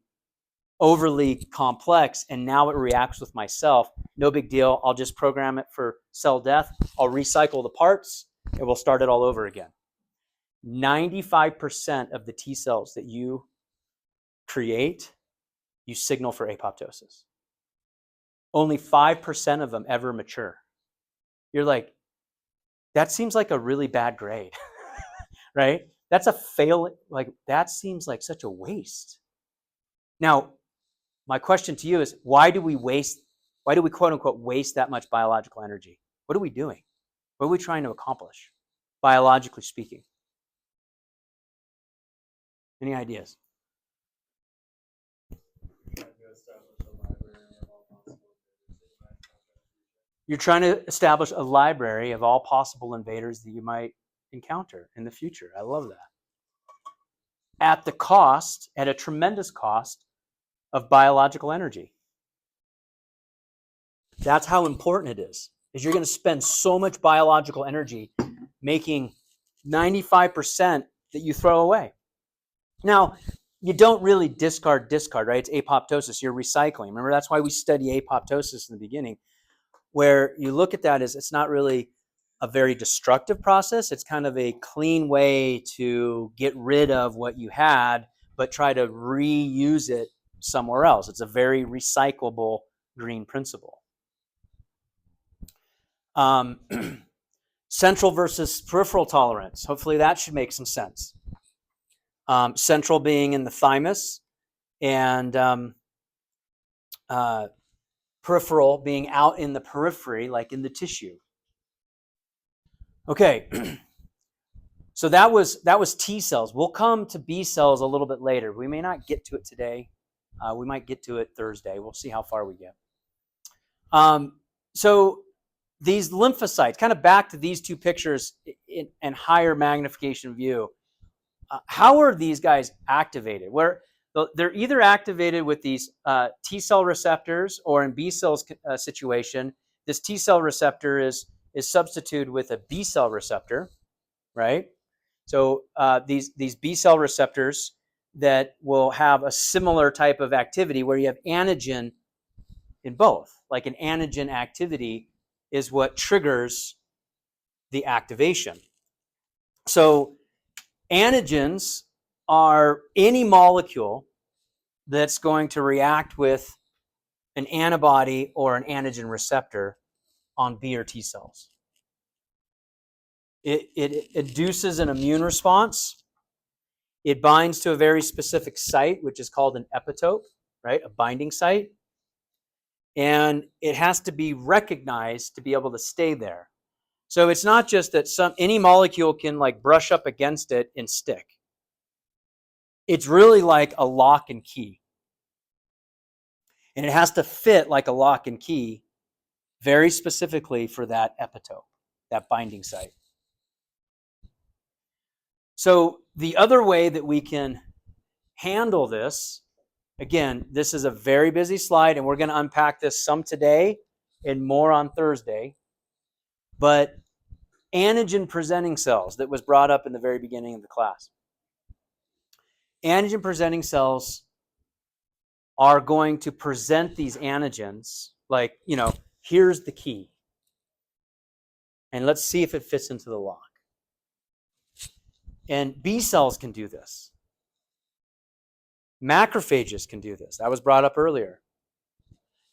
overly complex and now it reacts with myself. No big deal. I'll just program it for cell death. I'll recycle the parts and we'll start it all over again. 95% of the T cells that you create, you signal for apoptosis. Only 5% of them ever mature. You're like, that seems like a really bad grade, right? That's a fail. Like, that seems like such a waste. Now, my question to you is, why do we quote unquote waste that much biological energy? What are we doing? What are we trying to accomplish, biologically speaking? Any ideas? You're trying to establish a library of all possible invaders that you might encounter in the future. I love that. At a tremendous cost of biological energy. That's how important it is you're going to spend so much biological energy making 95% that you throw away. Now, you don't really discard, right? It's apoptosis. You're recycling. Remember, that's why we study apoptosis in the beginning, where you look at that as it's not really a very destructive process. It's kind of a clean way to get rid of what you had, but try to reuse it somewhere else. It's a very recyclable green principle. Central versus peripheral tolerance. Hopefully that should make some sense. Central being in the thymus, and peripheral being out in the periphery, like in the tissue. Okay, so that was T cells. We'll come to B cells a little bit later. We may not get to it today. We might get to it Thursday. We'll see how far we get. So these lymphocytes, kind of back to these two pictures in higher magnification view. How are these guys activated? Where they're either activated with these T cell receptors, or in B cells situation, this T cell receptor is substituted with a B cell receptor, right? So these B cell receptors that will have a similar type of activity where you have antigen in both. Like an antigen activity is what triggers the activation. So antigens are any molecule that's going to react with an antibody or an antigen receptor on B or T cells. It induces an immune response. It binds to a very specific site, which is called an epitope, right? A binding site. And it has to be recognized to be able to stay there. So it's not just that any molecule can like brush up against it and stick. It's really like a lock and key. And it has to fit like a lock and key very specifically for that epitope, that binding site. So the other way that we can handle this, again, this is a very busy slide, and we're going to unpack this some today and more on Thursday. But antigen presenting cells, that was brought up in the very beginning of the class. Antigen presenting cells are going to present these antigens like, here's the key. And let's see if it fits into the lock. And B cells can do this. Macrophages can do this. That was brought up earlier.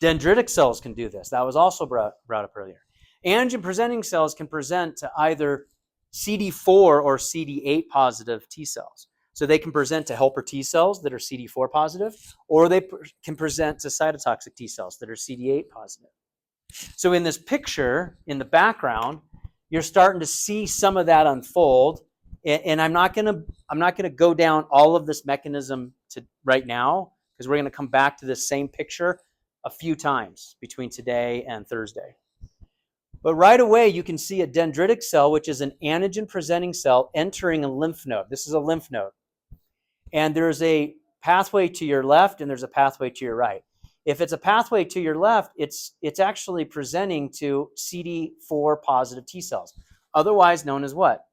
Dendritic cells can do this. That was also brought up earlier. Antigen presenting cells can present to either CD4 or CD8 positive T cells. So they can present to helper T cells that are CD4 positive, or they can present to cytotoxic T cells that are CD8 positive. So in this picture, in the background, you're starting to see some of that unfold. And I'm not gonna go down all of this mechanism right now, because we're gonna come back to this same picture a few times between today and Thursday. But right away, you can see a dendritic cell, which is an antigen-presenting cell entering a lymph node. This is a lymph node. And there's a pathway to your left and there's a pathway to your right. If it's a pathway to your left, it's actually presenting to CD4 positive T cells, otherwise known as what?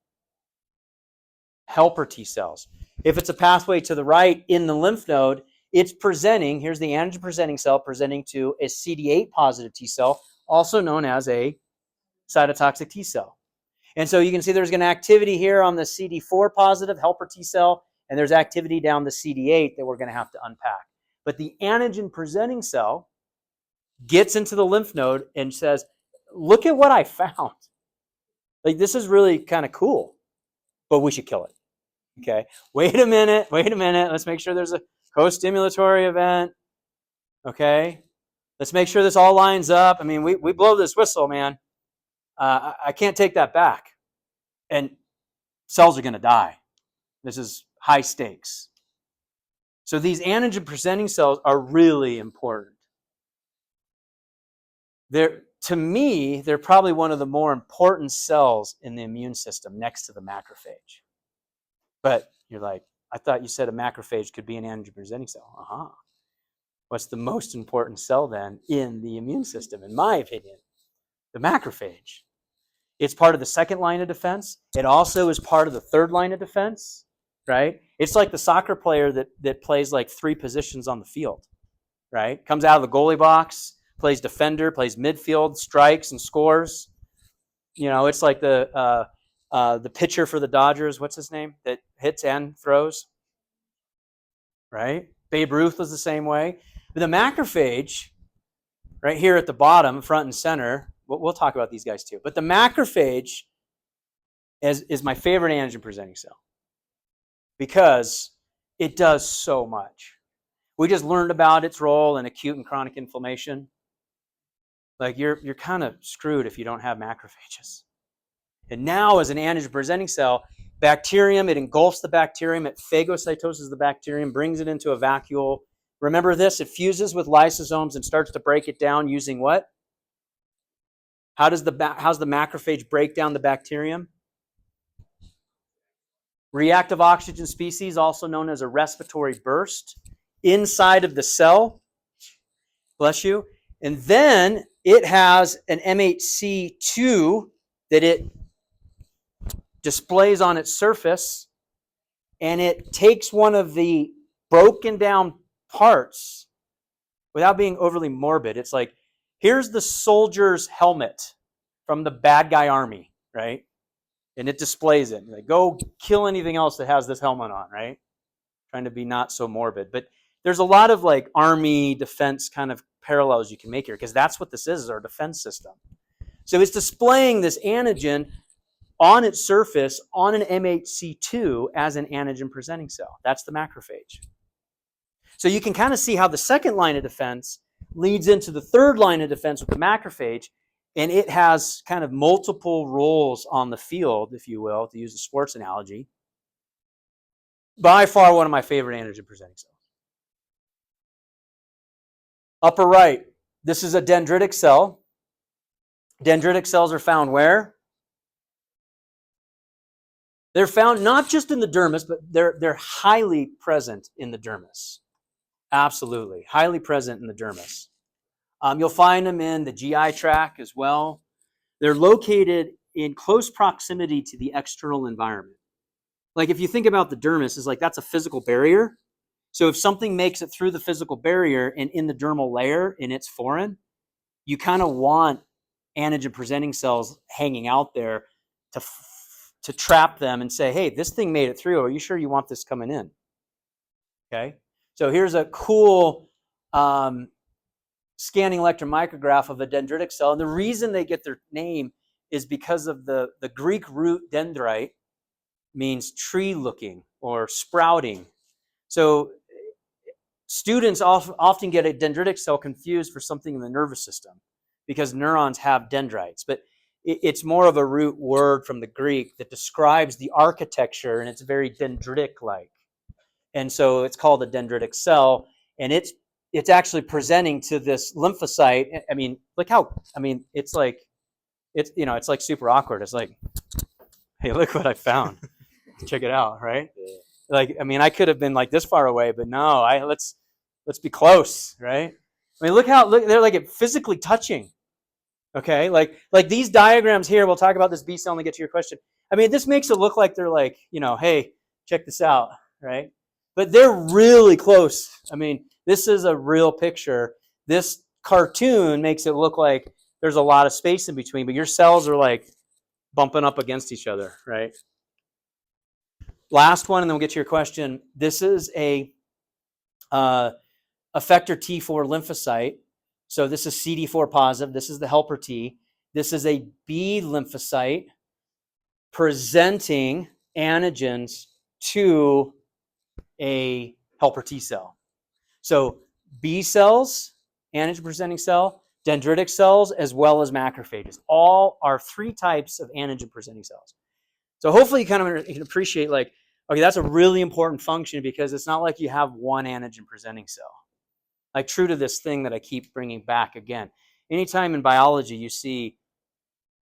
Helper T cells. If it's a pathway to the right in the lymph node, it's presenting, here's the antigen presenting cell presenting to a CD8 positive T cell, also known as a cytotoxic T cell. And so you can see there's an activity here on the CD4 positive helper T cell, and there's activity down the CD8 that we're going to have to unpack. But the antigen presenting cell gets into the lymph node and says, look at what I found. Like, this is really kind of cool, but we should kill it. Okay, wait a minute. Let's make sure there's a co-stimulatory event. Okay, let's make sure this all lines up. I mean, we blow this whistle, man. I can't take that back. And cells are going to die. This is high stakes. So these antigen presenting cells are really important. To me, they're probably one of the more important cells in the immune system next to the macrophage. But you're like, I thought you said a macrophage could be an antigen presenting cell. What's the most important cell then in the immune system, in my opinion? The macrophage. It's part of the second line of defense. It also is part of the third line of defense, right? It's like the soccer player that plays like 3 positions on the field, right? Comes out of the goalie box, plays defender, plays midfield, strikes and scores. You know, it's like the pitcher for the Dodgers, what's his name, that hits and throws, right? Babe Ruth was the same way. But the macrophage, right here at the bottom, front and center, we'll talk about these guys too. But the macrophage is my favorite antigen presenting cell because it does so much. We just learned about its role in acute and chronic inflammation. Like, you're kind of screwed if you don't have macrophages. And now, as an antigen presenting cell, bacterium, it engulfs the bacterium, it phagocytoses the bacterium, brings it into a vacuole. Remember this, it fuses with lysosomes and starts to break it down using what? How's the macrophage break down the bacterium? Reactive oxygen species, also known as a respiratory burst, inside of the cell. Bless you. And then it has an MHC2 that it displays on its surface, and it takes one of the broken down parts without being overly morbid. It's like, here's the soldier's helmet from the bad guy army, right? And it displays it. Like, go kill anything else that has this helmet on, right? Trying to be not so morbid. But there's a lot of like army defense kind of parallels you can make here, because that's what this is our defense system. So it's displaying this antigen on its surface on an MHC2 as an antigen presenting cell. That's the macrophage. So you can kind of see how the second line of defense leads into the third line of defense with the macrophage, and it has kind of multiple roles on the field, if you will, to use a sports analogy. By far one of my favorite antigen presenting cells. Upper right, this is a dendritic cell. Dendritic cells are found where? They're found not just in the dermis, but they're highly present in the dermis. Absolutely, highly present in the dermis. You'll find them in the GI tract as well. They're located in close proximity to the external environment. Like, if you think about the dermis, it's like that's a physical barrier. So if something makes it through the physical barrier and in the dermal layer and it's foreign, you kind of want antigen presenting cells hanging out there to trap them and say, hey, this thing made it through. Are you sure you want this coming in? Okay. So here's a cool scanning electron micrograph of a dendritic cell. And the reason they get their name is because of the Greek root dendrite means tree looking or sprouting. So students often get a dendritic cell confused for something in the nervous system because neurons have dendrites. But it's more of a root word from the Greek that describes the architecture, and it's very dendritic-like. And so it's called a dendritic cell, and it's actually presenting to this lymphocyte. I mean, look how, it's like it's, you know, it's like super awkward. It's like, hey, look what I found. Check it out, right? Yeah. Like, I mean, I could have been like this far away, but no, let's be close, right? I mean, look, they're like physically touching. Okay, like these diagrams here. We'll talk about this B cell and get to your question. I mean, this makes it look like they're like, you know, hey, check this out, right? But they're really close. I mean, this is a real picture. This cartoon makes it look like there's a lot of space in between, but your cells are like bumping up against each other, right? Last one, and then we'll get to your question. This is a effector T4 lymphocyte. So this is CD4 positive. This is the helper T. This is a B lymphocyte presenting antigens to a helper T cell. So B cells, antigen presenting cell, dendritic cells, as well as macrophages. All are 3 types of antigen presenting cells. So hopefully you kind of can appreciate, like, okay, that's a really important function because it's not like you have one antigen presenting cell. Like, true to this thing that I keep bringing back again. Anytime in biology you see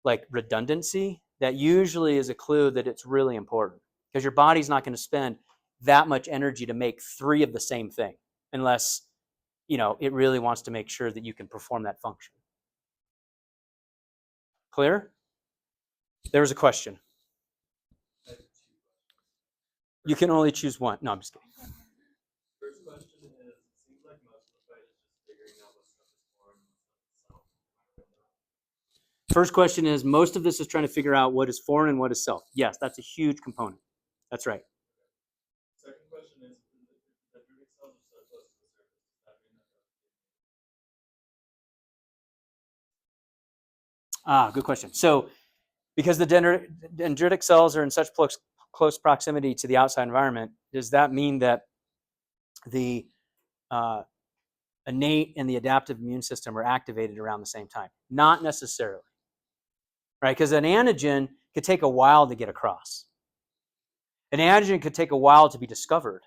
like redundancy, that usually is a clue that it's really important, because your body's not going to spend that much energy to make 3 of the same thing unless, you know, it really wants to make sure that you can perform that function. Clear? There was a question. I have 2 questions. You can only choose one. No, I'm just kidding. First question is, it seems like most of the fight is just figuring out what stuff is foreign and what stuff is self. First question is, most of this is trying to figure out what is foreign and what is self. Yes, that's a huge component. That's right. Second question is, if the dendritic cells are so close to the surface, does that mean that they're Good question. So because the dendritic cells are in such close proximity to the outside environment, does that mean that the innate and the adaptive immune system are activated around the same time? Not necessarily, right? Because an antigen could take a while to get across. An antigen could take a while to be discovered,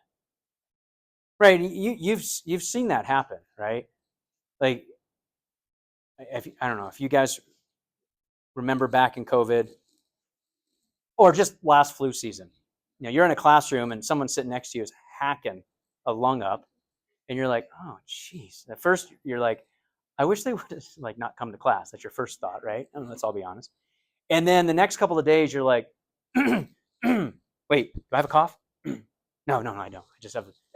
right? You've seen that happen, right? Like, I don't know if you guys remember back in COVID or just last flu season. You know, you're in a classroom and someone sitting next to you is hacking a lung up, and you're like, oh, geez. At first, you're like, I wish they would have like not come to class. That's your first thought, right? I mean, let's all be honest. And then the next couple of days, you're like, wait, do I have a cough? No, I don't.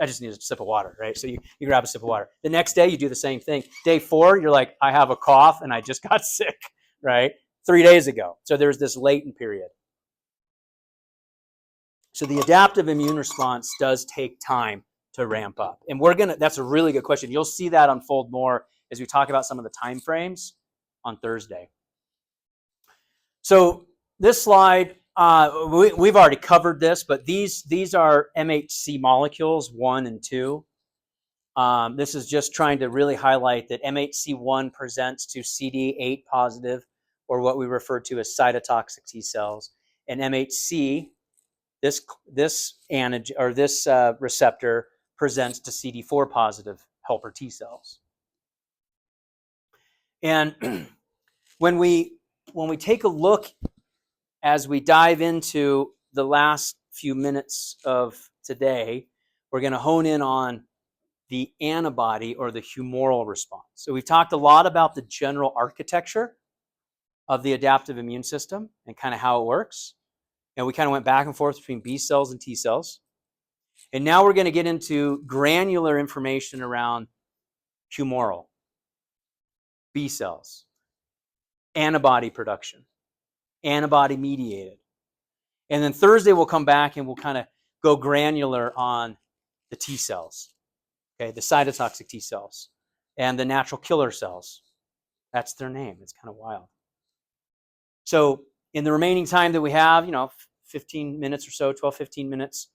I just need a sip of water, right? So you grab a sip of water. The next day, you do the same thing. Day 4, you're like, I have a cough and I just got sick, right? 3 days ago. So there's this latent period. So the adaptive immune response does take time to ramp up. And that's a really good question. You'll see that unfold more as we talk about some of the time frames on Thursday. So this slide, we've already covered this, but these are MHC molecules 1 and 2. This is just trying to really highlight that MHC1 presents to CD8 positive, or what we refer to as cytotoxic T cells, and MHC, this antigen or this receptor, presents to CD4 positive helper T cells. And when we take a look as we dive into the last few minutes of today, we're going to hone in on the antibody or the humoral response. So we've talked a lot about the general architecture of the adaptive immune system and kind of how it works. And we kind of went back and forth between B cells and T cells. And now we're going to get into granular information around humoral, B cells, antibody production, antibody mediated. And then Thursday we'll come back and we'll kind of go granular on the T cells, okay, the cytotoxic T cells and the natural killer cells. That's their name. It's kind of wild. So in the remaining time that we have, 15 minutes or so, 12, 15 minutes,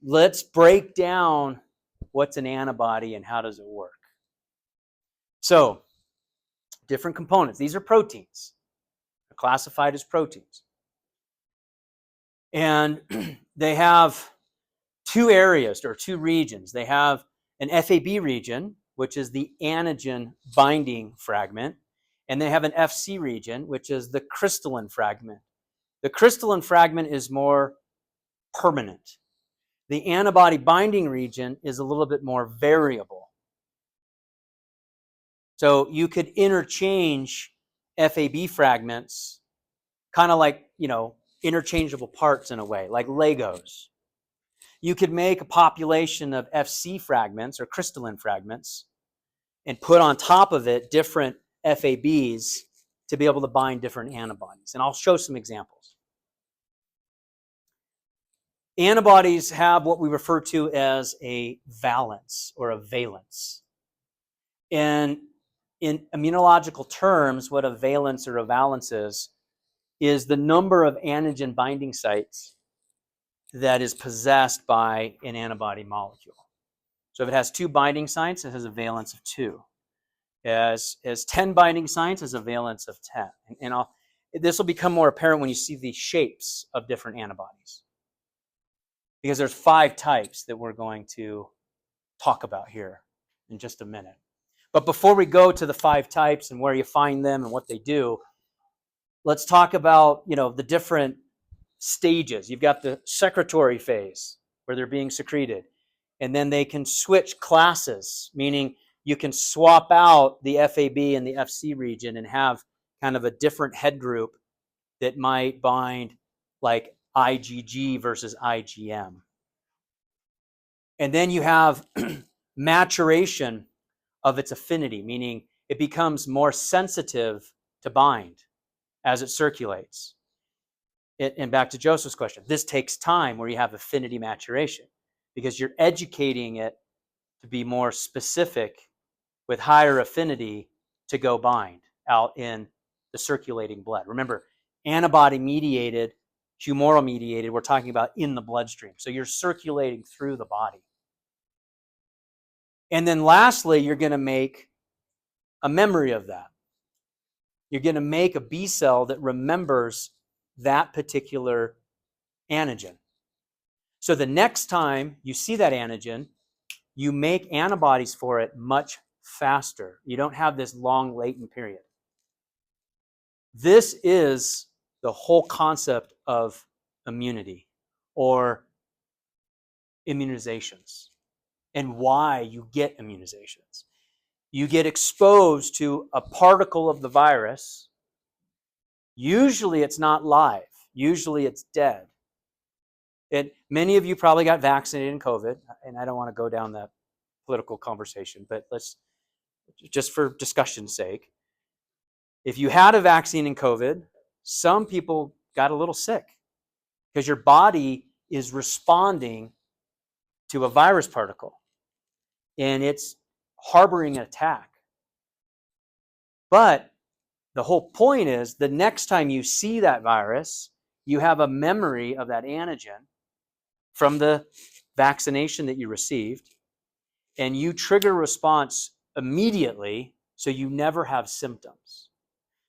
let's break down what's an antibody and how does it work. So different components. These are proteins. They're classified as proteins. And they have 2 areas or 2 regions. They have an FAB region, which is the antigen binding fragment, And they have an FC region, which is the crystalline fragment. The crystalline fragment is more permanent. The antibody binding region is a little bit more variable. So you could interchange FAB fragments, kind of like, interchangeable parts in a way, like Legos. You could make a population of FC fragments or crystalline fragments and put on top of it different FABs to be able to bind different antibodies. And I'll show some examples. Antibodies have what we refer to as a valence or a valence. And in immunological terms, what a valence or a valence is the number of antigen binding sites that is possessed by an antibody molecule. So if it has 2 binding sites, it has a valence of 2. As 10 binding sites, has a valence of 10. And this will become more apparent when you see the shapes of different antibodies, because there's 5 types that we're going to talk about here in just a minute. But before we go to the 5 types and where you find them and what they do, let's talk about, the different stages. You've got the secretory phase where they're being secreted, and then they can switch classes, meaning you can swap out the FAB and the FC region and have kind of a different head group that might bind like IgG versus IgM. And then you have maturation of its affinity, meaning it becomes more sensitive to bind as it circulates. And back to Joseph's question, this takes time where you have affinity maturation because you're educating it to be more specific with higher affinity to go bind out in the circulating blood. Remember, antibody mediated, humoral mediated, we're talking about in the bloodstream. So you're circulating through the body. And then lastly, you're going to make a memory of that. You're going to make a B cell that remembers that particular antigen. So the next time you see that antigen, you make antibodies for it much faster. You don't have this long latent period. This is the whole concept of immunity or immunizations and why you get immunizations. You get exposed to a particle of the virus. Usually it's not live. Usually it's dead. And many of you probably got vaccinated in COVID, and I don't want to go down that political conversation, but let's, just for discussion's sake, if you had a vaccine in COVID, some people got a little sick because your body is responding to a virus particle and it's harboring an attack. But the whole point is the next time you see that virus, you have a memory of that antigen from the vaccination that you received, and you trigger a response immediately so you never have symptoms.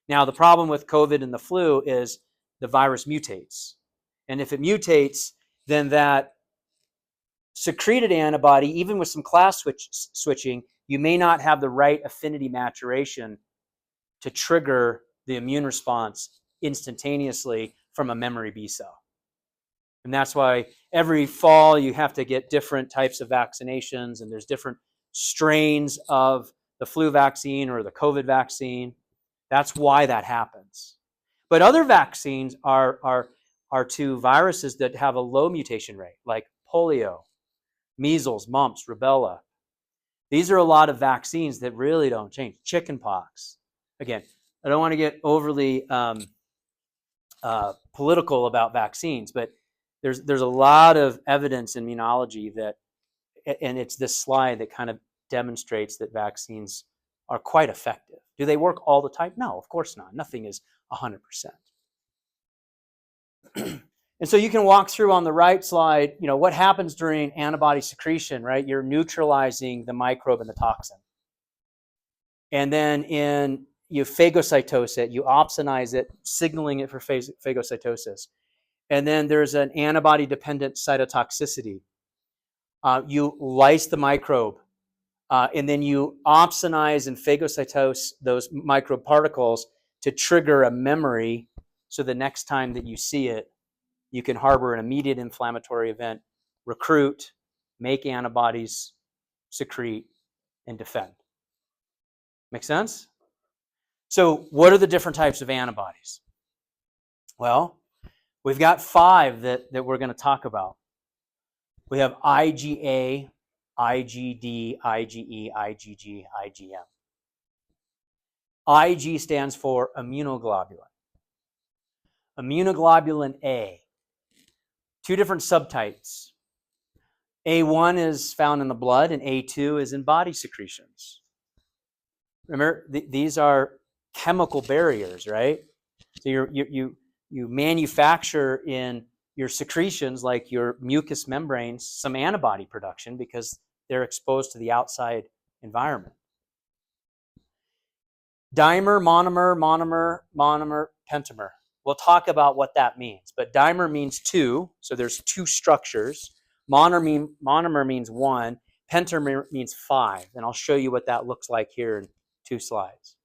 Now, the problem with COVID and the flu is the virus mutates. And if it mutates, then that secreted antibody, even with some class switching, you may not have the right affinity maturation to trigger the immune response instantaneously from a memory B cell. And that's why every fall you have to get different types of vaccinations, and there's different strains of the flu vaccine or the COVID vaccine. That's why that happens. But other vaccines are to viruses that have a low mutation rate, like polio, measles, mumps, rubella. These are a lot of vaccines that really don't change. Chickenpox. Again, I don't want to get overly political about vaccines, but there's a lot of evidence in immunology that, and it's this slide that kind of demonstrates that vaccines are quite effective. Do they work all the time? No, of course not. Nothing is 100%. And so you can walk through on the right slide, what happens during antibody secretion, right? You're neutralizing the microbe and the toxin. And then you phagocytose it, you opsonize it, signaling it for phagocytosis. And then there's an antibody-dependent cytotoxicity. You lyse the microbe and then you opsonize and phagocytose those microparticles to trigger a memory, so the next time that you see it, you can harbor an immediate inflammatory event, recruit, make antibodies, secrete, and defend. Make sense? So what are the different types of antibodies? Well, we've got 5 that we're going to talk about. We have IgA, IgD, IgE, IgG, IgM. Ig stands for immunoglobulin. Immunoglobulin A. 2 different subtypes. A1 is found in the blood and A2 is in body secretions. Remember, these are chemical barriers, right? So you manufacture in your secretions, like your mucous membranes, some antibody production because they're exposed to the outside environment. Dimer, monomer, monomer, monomer, pentamer. We'll talk about what that means. But dimer means 2, so there's 2 structures. Monomer means 1. Pentamer means 5, and I'll show you what that looks like here in 2 slides.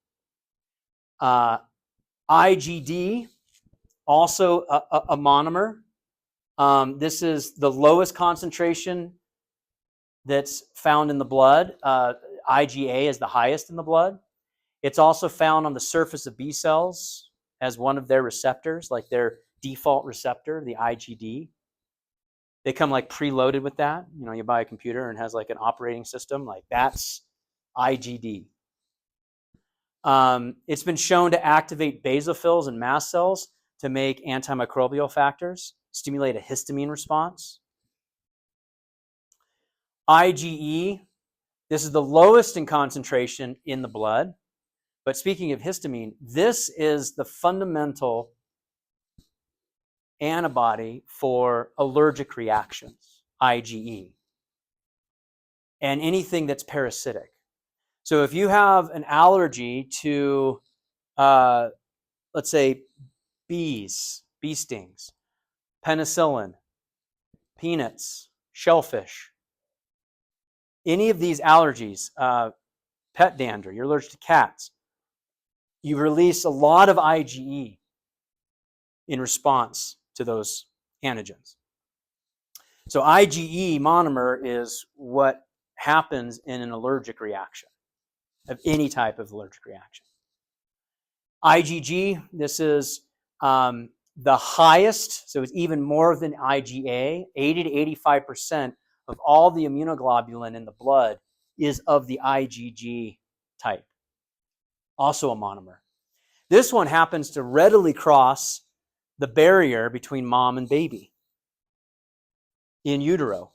IgD, also a monomer. This is the lowest concentration that's found in the blood. IgA is the highest in the blood. It's also found on the surface of B cells as one of their receptors, like their default receptor, the IgD. They come like preloaded with that. You know, you buy a computer and it has like an operating system, like that's IgD. It's been shown to activate basophils and mast cells to make antimicrobial factors, stimulate a histamine response. IgE, this is the lowest in concentration in the blood. But speaking of histamine, this is the fundamental antibody for allergic reactions, IgE, and anything that's parasitic. So if you have an allergy to, let's say, bees, bee stings, penicillin, peanuts, shellfish, any of these allergies, pet dander, you're allergic to cats, you release a lot of IgE in response to those antigens. So IgE monomer is what happens in an allergic reaction, of any type of allergic reaction. IgG, this is the highest, so it's even more than IgA. 80 to 85% of all the immunoglobulin in the blood is of the IgG type, also a monomer. This one happens to readily cross the barrier between mom and baby in utero,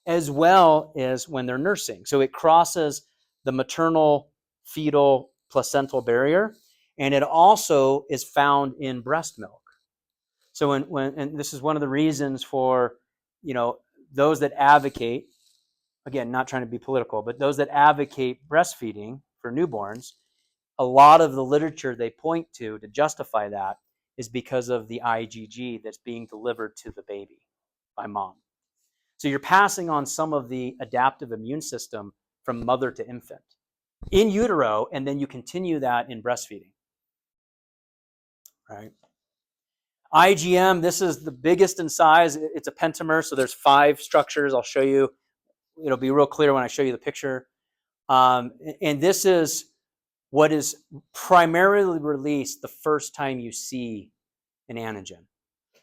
as well as when they're nursing. So it crosses the maternal, fetal, placental barrier, and it also is found in breast milk. So and this is one of the reasons for, you know, those that advocate, again, not trying to be political, but those that advocate breastfeeding for newborns, a lot of the literature they point to justify that is because of the IgG that's being delivered to the baby by mom. So you're passing on some of the adaptive immune system from mother to infant in utero, and then you continue that in breastfeeding, right? IgM, this is the biggest in size. It's a pentamer, so there's 5 structures. I'll show you. It'll be real clear when I show you the picture. And this is what is primarily released the first time you see an antigen,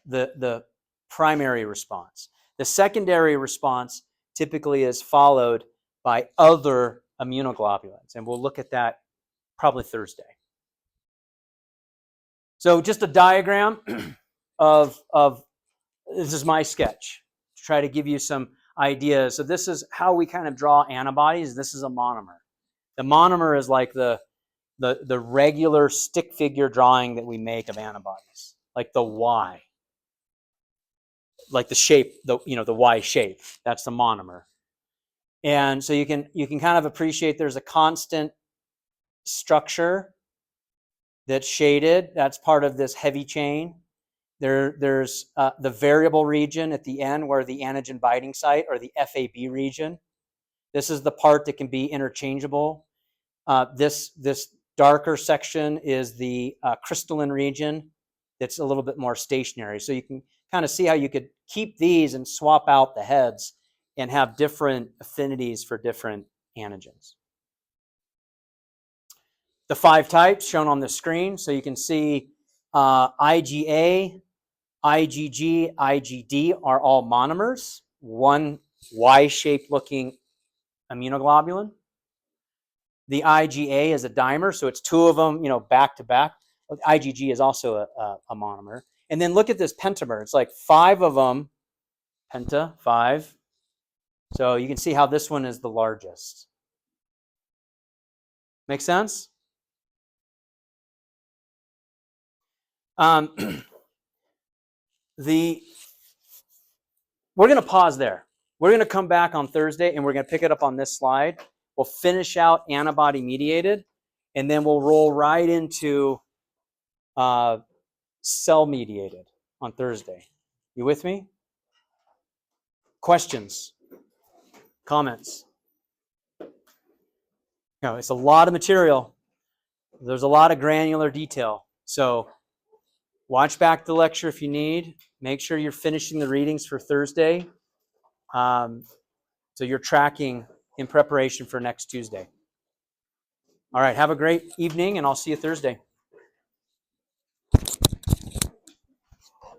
the primary response. The secondary response typically is followed by other immunoglobulins, and we'll look at that probably Thursday. So just a diagram of this is my sketch to try to give you some ideas. So this is how we kind of draw antibodies. This is a monomer. The monomer is like the regular stick figure drawing that we make of antibodies, like the Y, like the shape, the Y shape. That's the monomer. And so you can kind of appreciate there's a constant structure that's shaded. That's part of this heavy chain. There's the variable region at the end where the antigen binding site, or the FAB region. This is the part that can be interchangeable. This darker section is the crystalline region that's a little bit more stationary. So you can kind of see how you could keep these and swap out the heads and have different affinities for different antigens. The 5 types shown on the screen. So you can see IgA, IgG, IgD are all monomers, one Y-shaped looking immunoglobulin. The IgA is a dimer, so it's 2 of them, back to back. IgG is also a monomer. And then look at this pentamer. It's like 5 of them, penta, 5. So you can see how this one is the largest. Make sense? We're going to pause there. We're going to come back on Thursday, and we're going to pick it up on this slide. We'll finish out antibody-mediated, and then we'll roll right into cell-mediated on Thursday. You with me? Questions? Comments? It's a lot of material. There's a lot of granular detail. So watch back the lecture if you need. Make sure you're finishing the readings for Thursday. So you're tracking in preparation for next Tuesday. All right, have a great evening, and I'll see you Thursday.